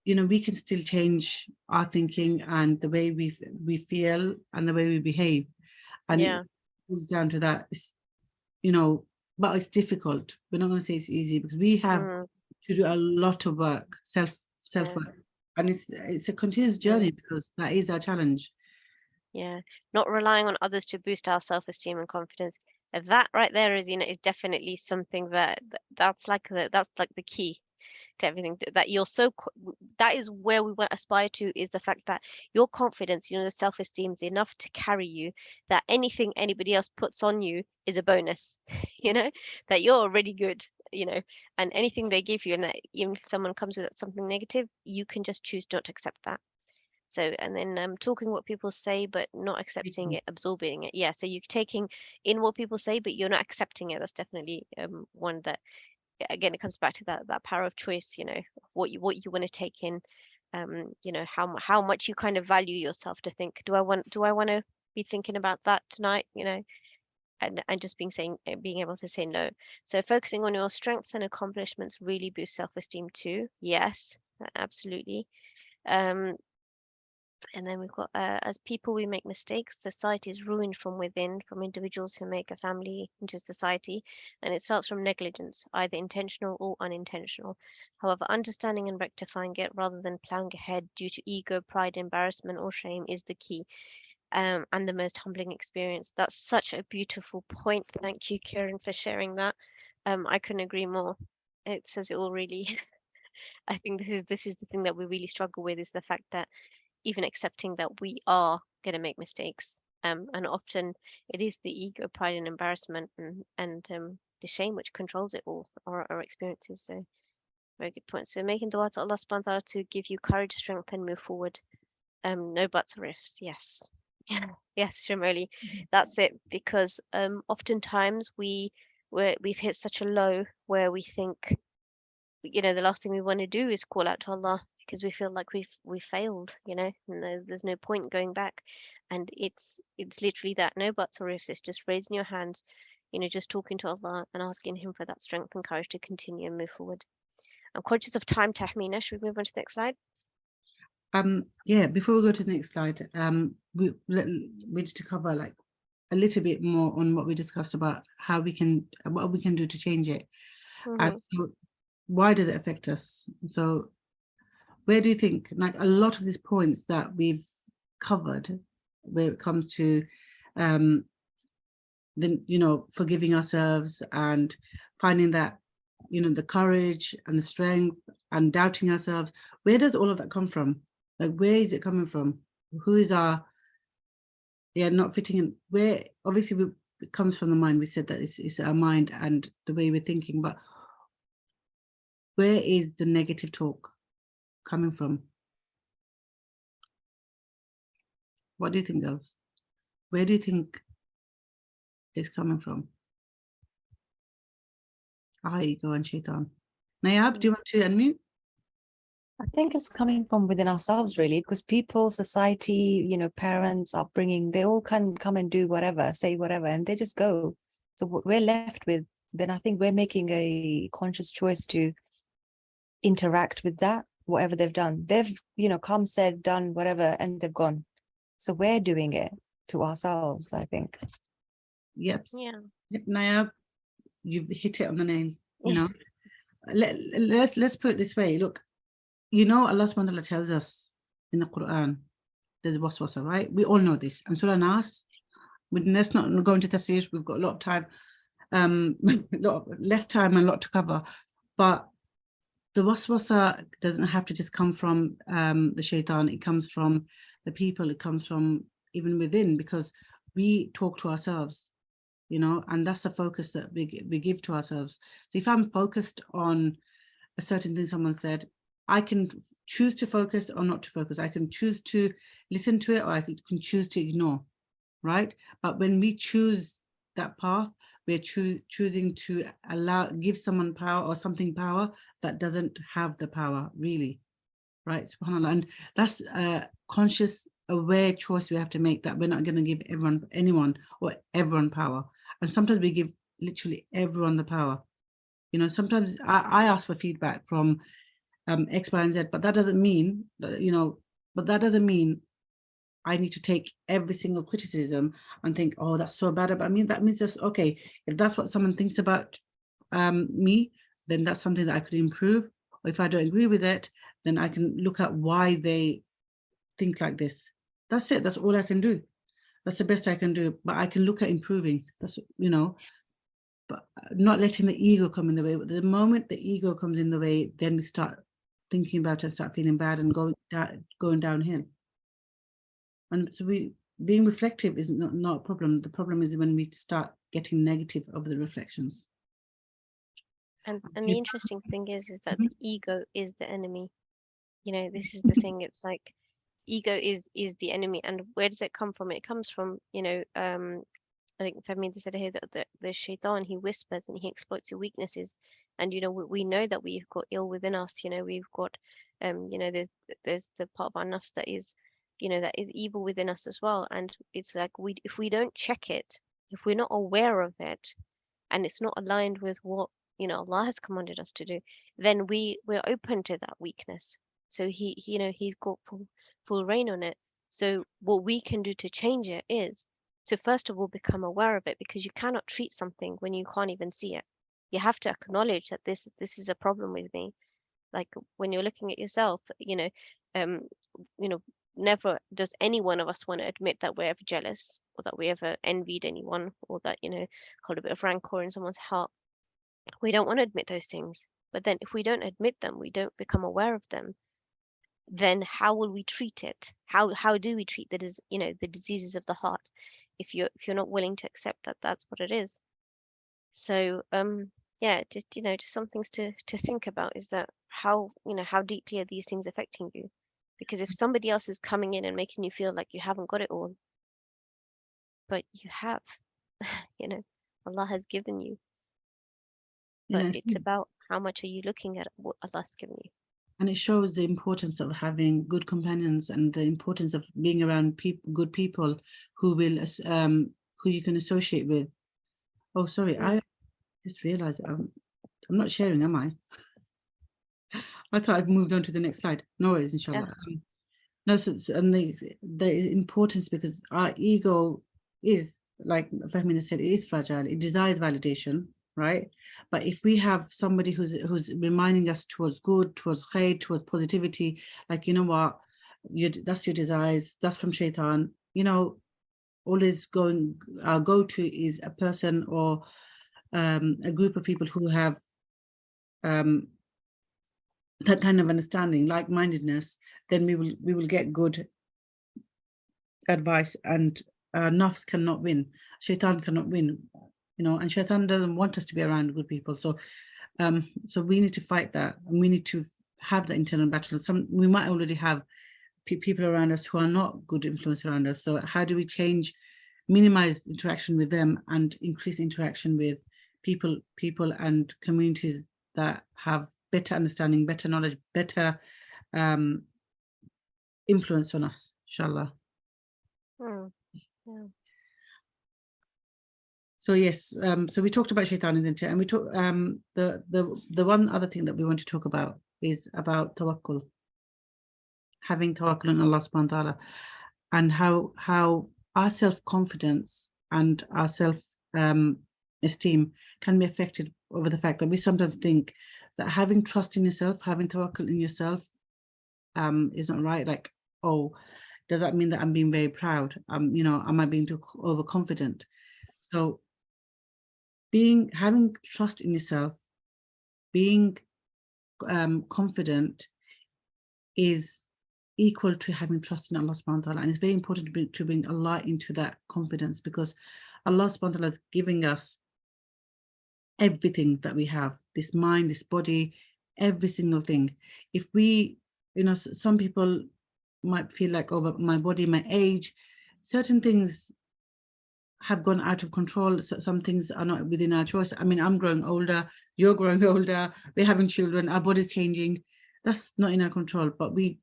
you know, we can still change our thinking and the way we feel and the way we behave. And it goes down to that, you know, but it's difficult. We're not going to say it's easy, because we have to do a lot of work, self work, and it's a continuous journey, because that is our challenge. Yeah, not relying on others to boost our self-esteem and confidence. That right there is, you know, is definitely something that's like the key to everything, that you're that is where we want to aspire to, is the fact that your confidence, you know, self-esteem is enough to carry you, that anything anybody else puts on you is a bonus. You know, that you're already good, you know, and anything they give you, and that even if someone comes with something negative, you can just choose not to accept that. So, and then talking what people say, but not accepting it, absorbing it. Yeah, so you're taking in what people say, but you're not accepting it. That's definitely one that, again, it comes back to that power of choice. You know, what you want to take in. You know, how much you kind of value yourself, to think, do I want to be thinking about that tonight? You know, and just being able to say no. So focusing on your strengths and accomplishments really boosts self-esteem too. Yes, absolutely. And then we've got, as people, we make mistakes. Society is ruined from within, from individuals who make a family into society. And it starts from negligence, either intentional or unintentional. However, understanding and rectifying it rather than plowing ahead due to ego, pride, embarrassment, or shame is the key. And the most humbling experience. That's such a beautiful point. Thank you, Kieran, for sharing that. I couldn't agree more. It says it all, really. I think this is the thing that we really struggle with, is the fact that even accepting that we are going to make mistakes, and often it is the ego, pride, and embarrassment, and the shame which controls it all, our experiences. So very good point. So making dua to Allah subhanahu wa ta'ala to give you courage, strength, and move forward. No buts or ifs. Yes. Yes, Shamoli, that's it. Because oftentimes we've hit such a low where we think, you know, the last thing we want to do is call out to Allah, because we feel like we've failed, you know, and there's no point going back. And it's literally that, no buts or ifs. It's just raising your hands, you know, just talking to Allah and asking Him for that strength and courage to continue and move forward. I'm conscious of time, Tahmina. Should we move on to the next slide? Yeah, before we go to the next slide, we need to cover like a little bit more on what we discussed about what we can do to change it. And so why does it affect us? So where do you think, like a lot of these points that we've covered, where it comes to then, you know, forgiving ourselves and finding that, you know, the courage and the strength and doubting ourselves, where does all of that come from? Like, where is it coming from? Who is our, not fitting in? Where, obviously, it comes from the mind. We said that it's our mind and the way we're thinking, but where is the negative talk coming from? What do you think, girls? Where do you think it's coming from? Our ego and shaitan. Nayab, do you want to unmute? I think it's coming from within ourselves, really, because people, society, you know, parents, upbringing, they all can come and do whatever, say whatever, and they just go. So what we're left with, then I think we're making a conscious choice to interact with that, whatever they've done. They've, you know, come, said, done, whatever, and they've gone. So we're doing it to ourselves, I think. Yep. Yeah. Yep, Nayab, you've hit it on the nail. You know, let's put it this way. Look, you know, Allah subhanahu wa ta'ala tells us in the Quran, there's waswasa, right? We all know this. And Surah Nas, let's not go into tafsir, we've got a lot of time, less time and a lot to cover. But the waswasa doesn't have to just come from the shaitan. It comes from the people. It comes from even within, because we talk to ourselves, you know, and that's the focus that we give to ourselves. So if I'm focused on a certain thing someone said, I can choose to focus or not to focus. I can choose to listen to it, or I can choose to ignore, right? But when we choose that path, we're choosing to give someone power or something power that doesn't have the power, really, right? SubhanAllah. And that's a conscious, aware choice we have to make, that we're not going to give anyone or everyone power. And sometimes we give literally everyone the power. You know, sometimes I ask for feedback from X, Y, and Z, but that doesn't mean, you know, I need to take every single criticism and think, oh, that's so bad. But I mean, that means just, okay, if that's what someone thinks about me, then that's something that I could improve. Or if I don't agree with it, then I can look at why they think like this. That's it. That's all I can do. That's the best I can do. But I can look at improving. That's, you know, but not letting the ego come in the way. But the moment the ego comes in the way, then we start thinking about it and start feeling bad and going downhill. And so being reflective is not a problem. The problem is when we start getting negative over the reflections. And the interesting thing is that the ego is the enemy. You know, this is the thing. It's like ego is the enemy. And where does it come from? It comes from, you know, I think Fahmeen said here that the shaitan, he whispers and he exploits your weaknesses. And, you know, we know that we've got ill within us. You know, we've got, you know, there's the part of our nafs that is, you know, that is evil within us as well. And it's like, if we don't check it, if we're not aware of it, and it's not aligned with what, you know, Allah has commanded us to do, then we're open to that weakness. So he you know, he's got full reign on it. So what we can do to change it is to first of all become aware of it, because you cannot treat something when you can't even see it. You have to acknowledge that this is a problem with me. Like when you're looking at yourself, you know, never does any one of us want to admit that we're ever jealous, or that we ever envied anyone, or that, you know, hold a bit of rancor in someone's heart. We don't want to admit those things. But then if we don't admit them, we don't become aware of them, then how will we treat it? How do we treat the diseases of the heart if you're not willing to accept that that's what it is? So yeah, just, you know, just some things to think about is that how deeply are these things affecting you? Because if somebody else is coming in and making you feel like you haven't got it all, but you have, you know, Allah has given you. But it's about how much are you looking at what Allah's given you. And it shows the importance of having good companions and the importance of being around good people who will who you can associate with. Oh, sorry, I just realized I'm not sharing, am I? I thought I'd moved on to the next slide. No worries, inshallah. Yeah. No, and the importance, because our ego is, like Fahmina said, it is fragile. It desires validation. right? But if we have somebody who's reminding us towards good, towards khair, towards positivity, like, you know what, that's your desires, that's from shaitan, you know, always our go-to is a person or a group of people who have that kind of understanding, like-mindedness, then we will get good advice. And nafs cannot win, shaitan cannot win, you know, and shaitan doesn't want us to be around good people. So so we need to fight that, and we need to have the internal battle. We might already have people around us who are not good influence around us. So how do we minimize interaction with them and increase interaction with people and communities that have better understanding, better knowledge, better influence on us, inshallah. Yeah. So yes, so we talked about shaitan in the internet, and we talked the one other thing that we want to talk about is about tawakkul, having tawakkul on Allah subhanahu wa ta'ala, and how our self-confidence and our self-esteem can be affected over the fact that we sometimes think that having trust in yourself, having tawakkul in yourself is not right. Like, oh, does that mean that I'm being very proud? You know, am I being too overconfident? So having trust in yourself, being confident is equal to having trust in Allah subhanahu wa ta'ala. And it's very important to bring Allah into that confidence, because Allah subhanahu wa ta'ala is giving us everything that we have, this mind, this body, every single thing. If we, you know, some people might feel like, oh, but my body, my age, certain things have gone out of control. So some things are not within our choice. I mean, I'm growing older, you're growing older, we're having children, our body's changing. That's not in our control, but we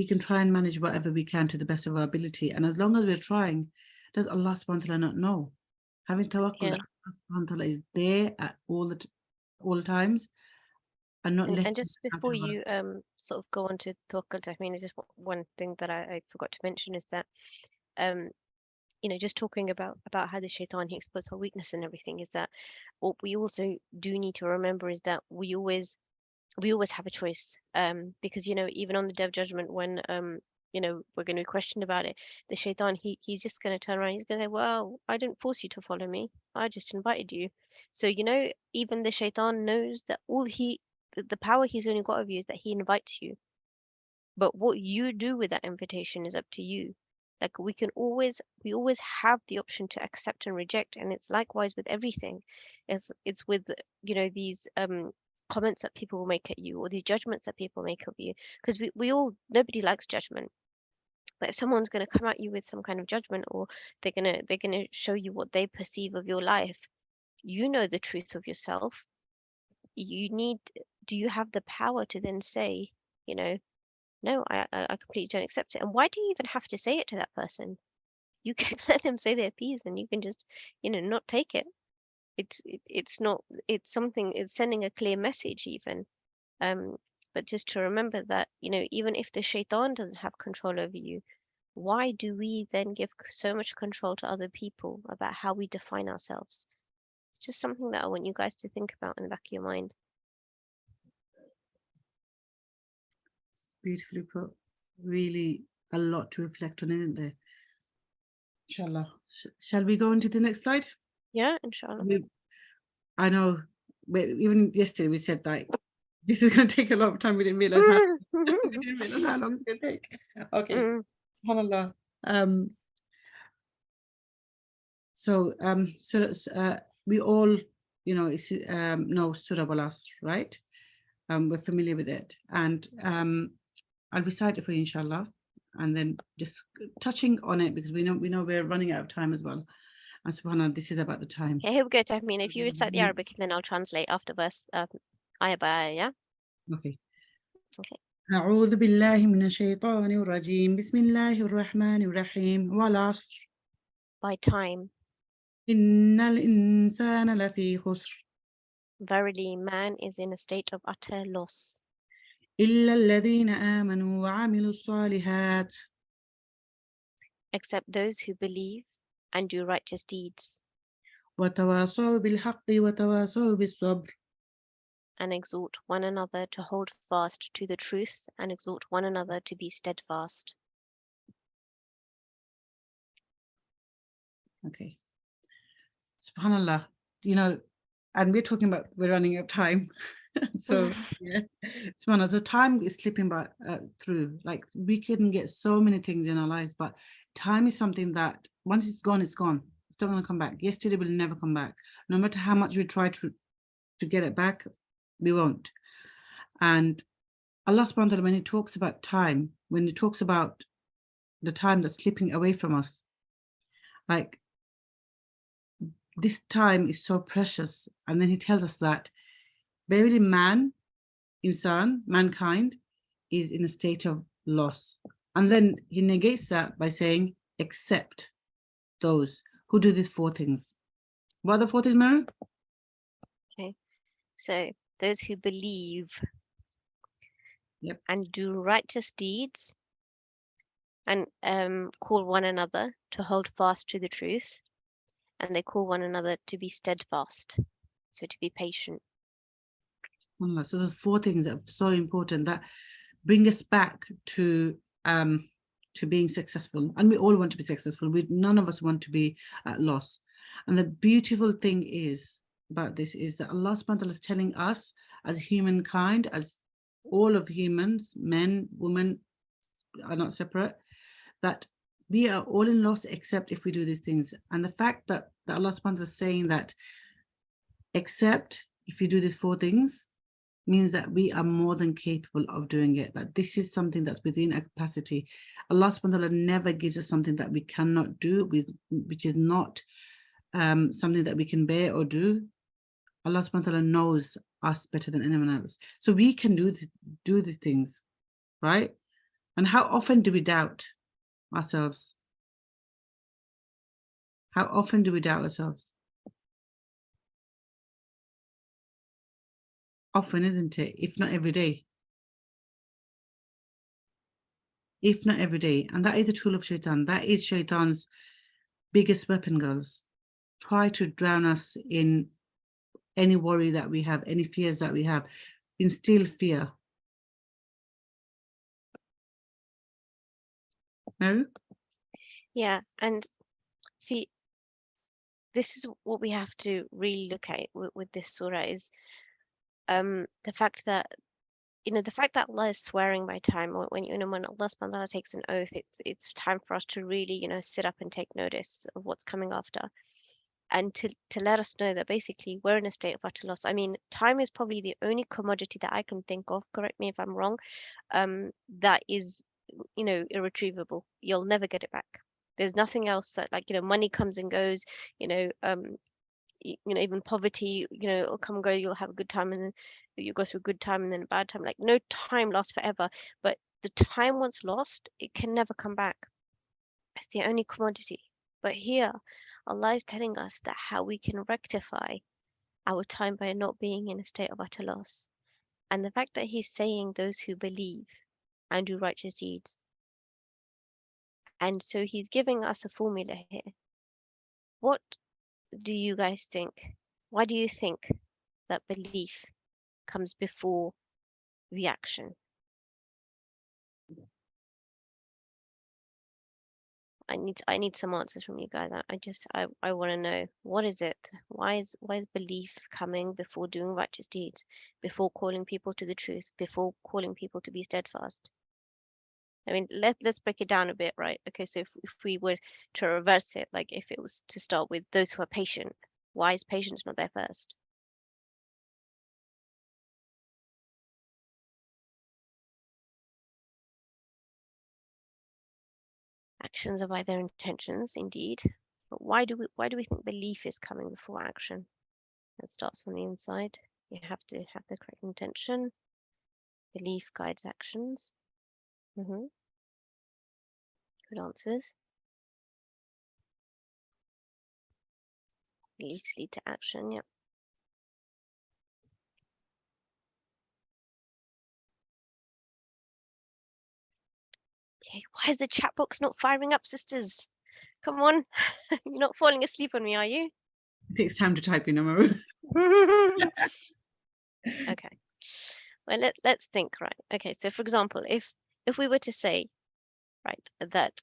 can try and manage whatever we can to the best of our ability. And as long as we're trying, does Allah subhanahu wa ta'ala not know? Having tawakkul, that Allah subhanahu wa ta'ala is there at all the times, and not And just before you sort of go on to tawakkul, I mean, just one thing that I forgot to mention is that you know, just talking about how the shaitan, he exploits our weakness and everything, is that what we also do need to remember is that we always have a choice, because, you know, even on the day of judgment, when you know, we're going to be questioned about it, the shaitan, he's just going to turn around, he's going to say, well, I didn't force you to follow me, I just invited you. So, you know, even the shaitan knows that the power he's only got of you is that he invites you, but what you do with that invitation is up to you. Like, we always have the option to accept and reject, and it's likewise with everything. It's with, you know, these comments that people will make at you, or these judgments that people make of you, because nobody likes judgment. But if someone's going to come at you with some kind of judgment, or they're gonna show you what they perceive of your life, you know the truth of yourself. Do you have the power to then say, you know, no, I completely don't accept it? And why do you even have to say it to that person? You can let them say their piece, and you can just, you know, not take it. It's sending a clear message even. But just to remember that, you know, even if the shaitan doesn't have control over you, why do we then give so much control to other people about how we define ourselves? Just something that I want you guys to think about in the back of your mind. Beautifully put. Really a lot to reflect on, isn't there? Inshallah. Shall we go on to the next slide? Yeah, inshallah. I know, even yesterday we said, like, this is going to take a lot of time. We didn't realize how long it's going to take. Okay. SubhanAllah. So we all, you know, know Surah Al-Asr, right? We're familiar with it, and I'll recite it for you, inshallah, and then just touching on it, because we know we're running out of time as well. And subhanAllah, this is about the time. Okay, here we go, Tahmina. If you recite the Arabic, and then I'll translate after verse, ayah by ayah, yeah? Okay. Okay. أعوذ بالله من الشيطان الرجيم بسم الله الرحمن الرحيم والعصر. By time. إن الإنسان لفي خسر. Verily, man is in a state of utter loss. إلا الذين آمنوا وعملوا الصالحات. Except those who believe and do righteous deeds. وتواصوا بالحق وتواصوا بالصبر. And exhort one another to hold fast to the truth, and exhort one another to be steadfast. Okay. SubhanAllah, you know, and we're talking about we're running out of time. So yeah, SubhanAllah, so time is slipping by through. Like we can get so many things in our lives, but time is something that once it's gone, it's gone. It's not going to come back. Yesterday will never come back. No matter how much we try to get it back, we won't. And Allah subhanahu wa ta'ala, when he talks about time, when he talks about the time that's slipping away from us, like this time is so precious. And then he tells us that verily mankind is in a state of loss. And then he negates that by saying, except those who do these 4 things. What are the 4 things, Meru? Okay, so those who believe Yep. and do righteous deeds, and call one another to hold fast to the truth, and they call one another to be steadfast, so to be patient. So there's 4 things that are so important that bring us back to being successful. And we all want to be successful. None of us want to be at loss. And the beautiful thing is about this is that Allah subhanahu wa ta'ala is telling us as humankind, as all of humans, men, women are not separate, that we are all in loss except if we do these things. And the fact that Allah subhanahu wa ta'ala is saying that except if you do these 4 things means that we are more than capable of doing it. That this is something that's within our capacity. Allah subhanahu wa ta'ala never gives us something that we cannot do, which is not something that we can bear or do. Allah subhanahu wa ta'ala knows us better than anyone else. So we can do these things, right? And how often do we doubt ourselves? How often do we doubt ourselves? Often, isn't it? If not every day. If not every day. And that is the tool of shaitan. That is shaitan's biggest weapon, girls. Try to drown us in any worry that we have, any fears that we have. Instill fear. No? Yeah, and see, this is what we have to really look at with this surah is the fact that the fact that Allah is swearing by time, when when Allah subhanahu wa ta'ala takes an oath, it's time for us to really sit up and take notice of what's coming after, and to let us know that basically we're in a state of utter loss. I mean, time is probably the only commodity that I can think of, correct me if I'm wrong, that is irretrievable. You'll never get it back. There's nothing else that, like, money comes and goes, even poverty, it'll come and go. You'll have a good time, and then you go through a good time and then a bad time. Like, no time lasts forever, but the time once lost, it can never come back. It's the only commodity. But here, Allah is telling us that how we can rectify our time by not being in a state of utter loss. And the fact that he's saying those who believe and do righteous deeds. And so he's giving us a formula here. What do you guys think? Why do you think that belief comes before the action? I need some answers from you guys. I want to know, what is it? Why is belief coming before doing righteous deeds, before calling people to the truth, before calling people to be steadfast? I mean, let's break it down a bit, right? Okay, so if we were to reverse it, like if it was to start with those who are patient, why is patience not there first? Actions are by their intentions, indeed. But why do we think belief is coming before action? It starts on the inside. You have to have the correct intention. Belief guides actions. Good answers. Beliefs lead to action, yep. Okay, why is the chat box not firing up, sisters? Come on. You're not falling asleep on me, are you? It takes time to type, you know, Meru. Okay. Well, let's think, right? Okay, so for example, if we were to say, right, that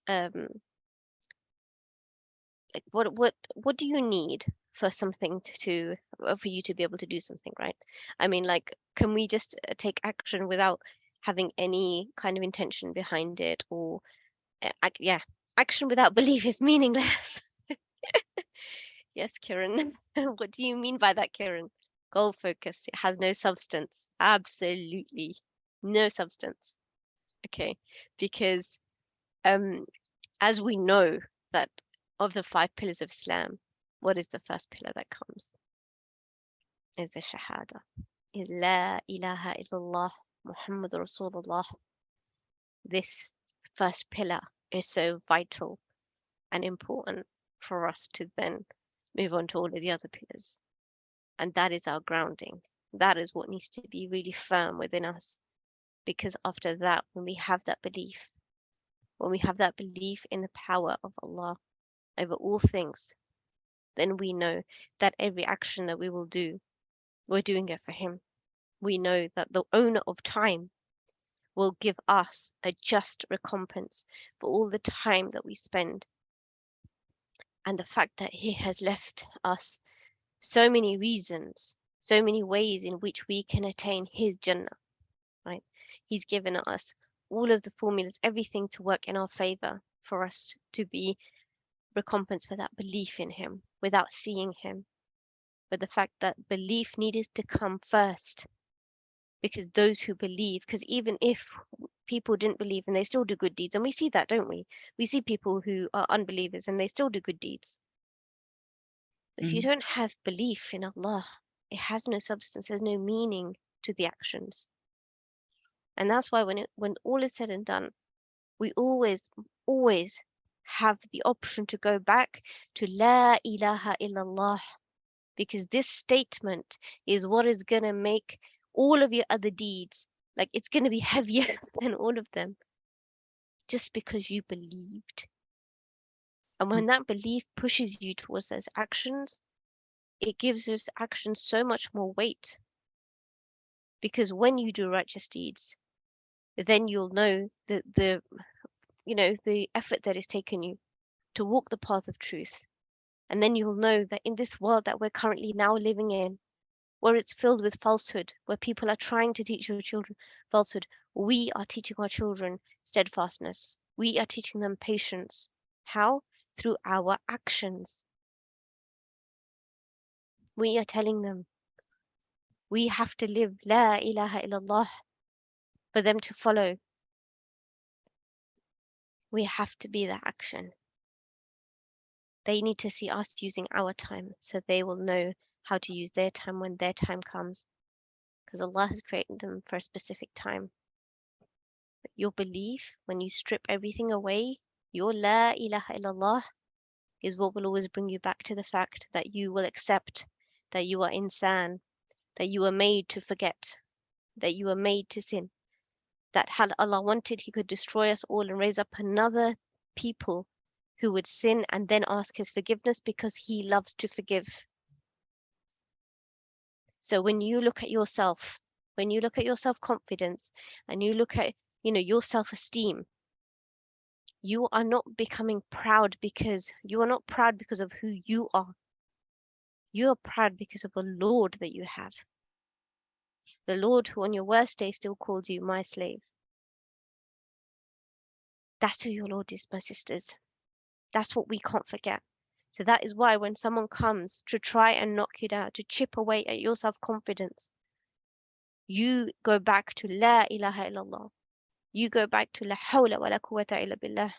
like what do you need for something to for you to be able to do something, right? I mean, like, can we just take action without having any kind of intention behind it, or yeah, action without belief is meaningless. Yes, Kieran. What do you mean by that, Kieran? Goal focused. It has no substance. Absolutely no substance. Okay, because as we know that of the 5 pillars of Islam, what is the first pillar that comes? Is the Shahada. Is La ilaha illallah Muhammad Rasulullah. This first pillar is so vital and important for us to then move on to all of the other pillars. And that is our grounding. That is what needs to be really firm within us. Because after that, when we have that belief in the power of Allah over all things, then we know that every action that we will do, we're doing it for Him. We know that the owner of time will give us a just recompense for all the time that we spend. And the fact that He has left us so many reasons, so many ways in which we can attain His Jannah, right? He's given us all of the formulas, everything to work in our favor for us to be recompensed for that belief in Him without seeing Him. But the fact that belief needed to come first, because those who believe, because even if people didn't believe and they still do good deeds, and we see that, don't we? We see people who are unbelievers and they still do good deeds. If you don't have belief in Allah, it has no substance, there's no meaning to the actions. And that's why when all is said and done, we always have the option to go back to La ilaha illallah, because this statement is what is going to make all of your other deeds, like, it's going to be heavier than all of them, just because you believed. And when that belief pushes you towards those actions, it gives those actions so much more weight. Because when you do righteous deeds, then you'll know that the effort that is taken you to walk the path of truth. And then you'll know that in this world that we're currently now living in, where it's filled with falsehood, where people are trying to teach your children falsehood, we are teaching our children steadfastness. We are teaching them patience. How? Through our actions. We are telling them we have to live La ilaha illallah for them to follow. We have to be that action. They need to see us using our time, so they will know how to use their time when their time comes, because Allah has created them for a specific time. But your belief, when you strip everything away, your La ilaha illallah is what will always bring you back to the fact that you will accept that you are insan, that you are made to forget, that you are made to sin, that had Allah wanted, He could destroy us all and raise up another people who would sin and then ask His forgiveness, because He loves to forgive. So when you look at yourself, when you look at your self-confidence, and you look at, your self-esteem, you are not becoming proud because you are not proud because of who you are. You are proud because of a Lord that you have. The Lord who on your worst day still called you my slave. That's who your Lord is, my sisters. That's what we can't forget. So that is why when someone comes to try and knock you down, to chip away at your self-confidence, you go back to La ilaha illallah. You go back to La hawla wa la quwwata illa billah.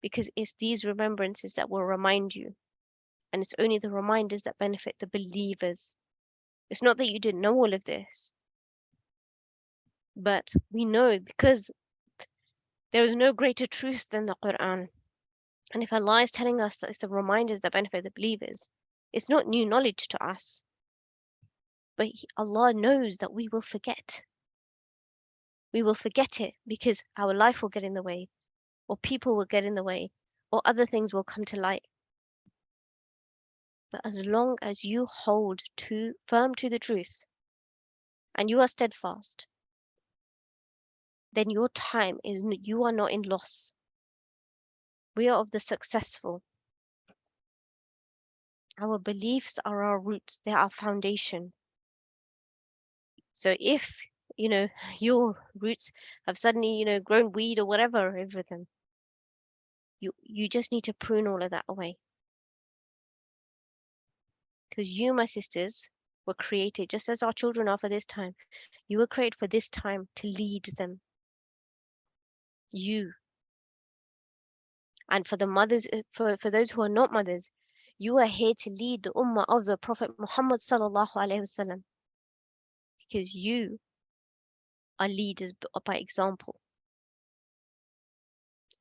Because it's these remembrances that will remind you. And it's only the reminders that benefit the believers. It's not that you didn't know all of this. But we know, because there is no greater truth than the Quran. And if Allah is telling us that it's the reminders that benefit the believers, it's not new knowledge to us. But Allah knows that we will forget. We will forget it because our life will get in the way, or people will get in the way, or other things will come to light. But as long as you hold firm to the truth and you are steadfast, then your time is, you are not in loss. We are of the successful. Our beliefs are our roots, they are our foundation. So if, your roots have suddenly, grown weed or whatever over them, you just need to prune all of that away. Because you, my sisters, were created just as our children are for this time. You were created for this time to lead them. You. And for the mothers, for those who are not mothers, you are here to lead the ummah of the Prophet Muhammad sallallahu alaihi wasallam. Because you are leaders by example.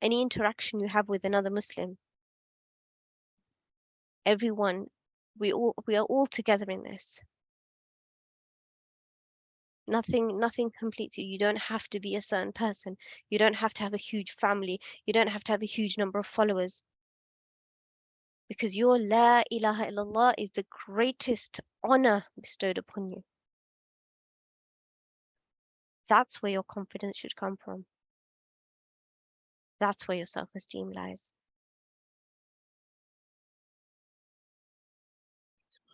Any interaction you have with another Muslim, everyone, we are all together in this. Nothing completes you. You don't have to be a certain person. You don't have to have a huge family. You don't have to have a huge number of followers. Because your La ilaha illallah is the greatest honor bestowed upon you. That's where your confidence should come from. That's where your self-esteem lies.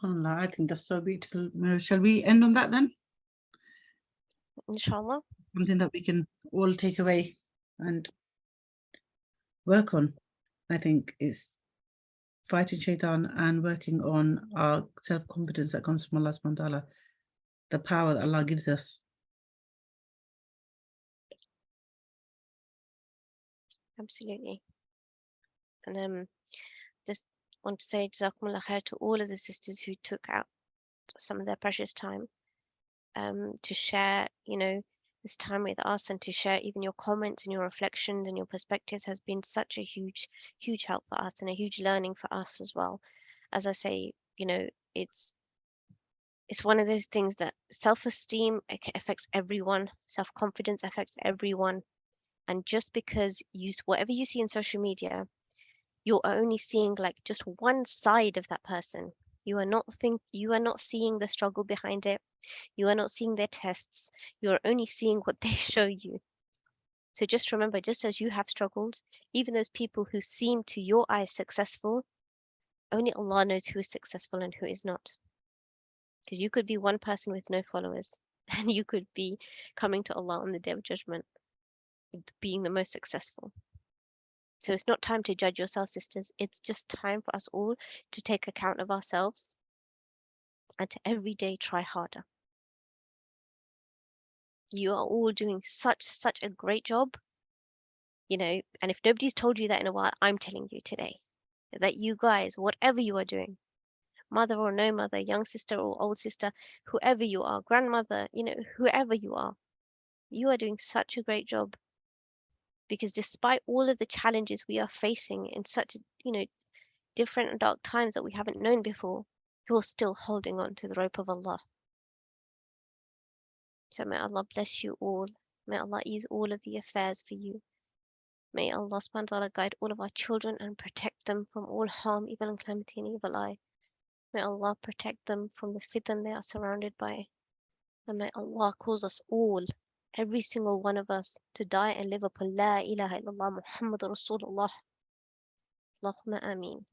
SubhanAllah, I think that's so beautiful. Shall we end on that then? Inshallah. Something that we can all take away and work on, I think, is fighting shaitan and working on our self-confidence that comes from Allah subhanahu wa ta'ala, the power that Allah gives us. Absolutely. And just want to say Jazakumullah khair to all of the sisters who took out some of their precious time to share, this time with us, and to share even your comments and your reflections and your perspectives has been such a huge, huge help for us and a huge learning for us as well. As I say, it's one of those things that self-esteem affects everyone, self-confidence affects everyone. And just because whatever you see in social media, you're only seeing like just one side of that person. You are not seeing the struggle behind it. You are not seeing their tests. You're only seeing what they show you. So just remember, just as you have struggled, even those people who seem to your eyes successful, only Allah knows who is successful and who is not. Because you could be one person with no followers, and you could be coming to Allah on the Day of Judgment, being the most successful. So it's not time to judge yourself, sisters. It's just time for us all to take account of ourselves and to every day try harder. You are all doing such a great job, and if nobody's told you that in a while, I'm telling you today that you guys, whatever you are doing, mother or no mother, young sister or old sister, whoever you are, grandmother, whoever you are doing such a great job. Because despite all of the challenges we are facing in such, different and dark times that we haven't known before, you're still holding on to the rope of Allah. So may Allah bless you all. May Allah ease all of the affairs for you. May Allah subhanahu wa ta'ala guide all of our children and protect them from all harm, evil and calamity and evil eye. May Allah protect them from the fitan they are surrounded by. And may Allah cause us all, every single one of us, to die and live upon La ilaha illallah Muhammad Rasulullah. Allahumma ameen.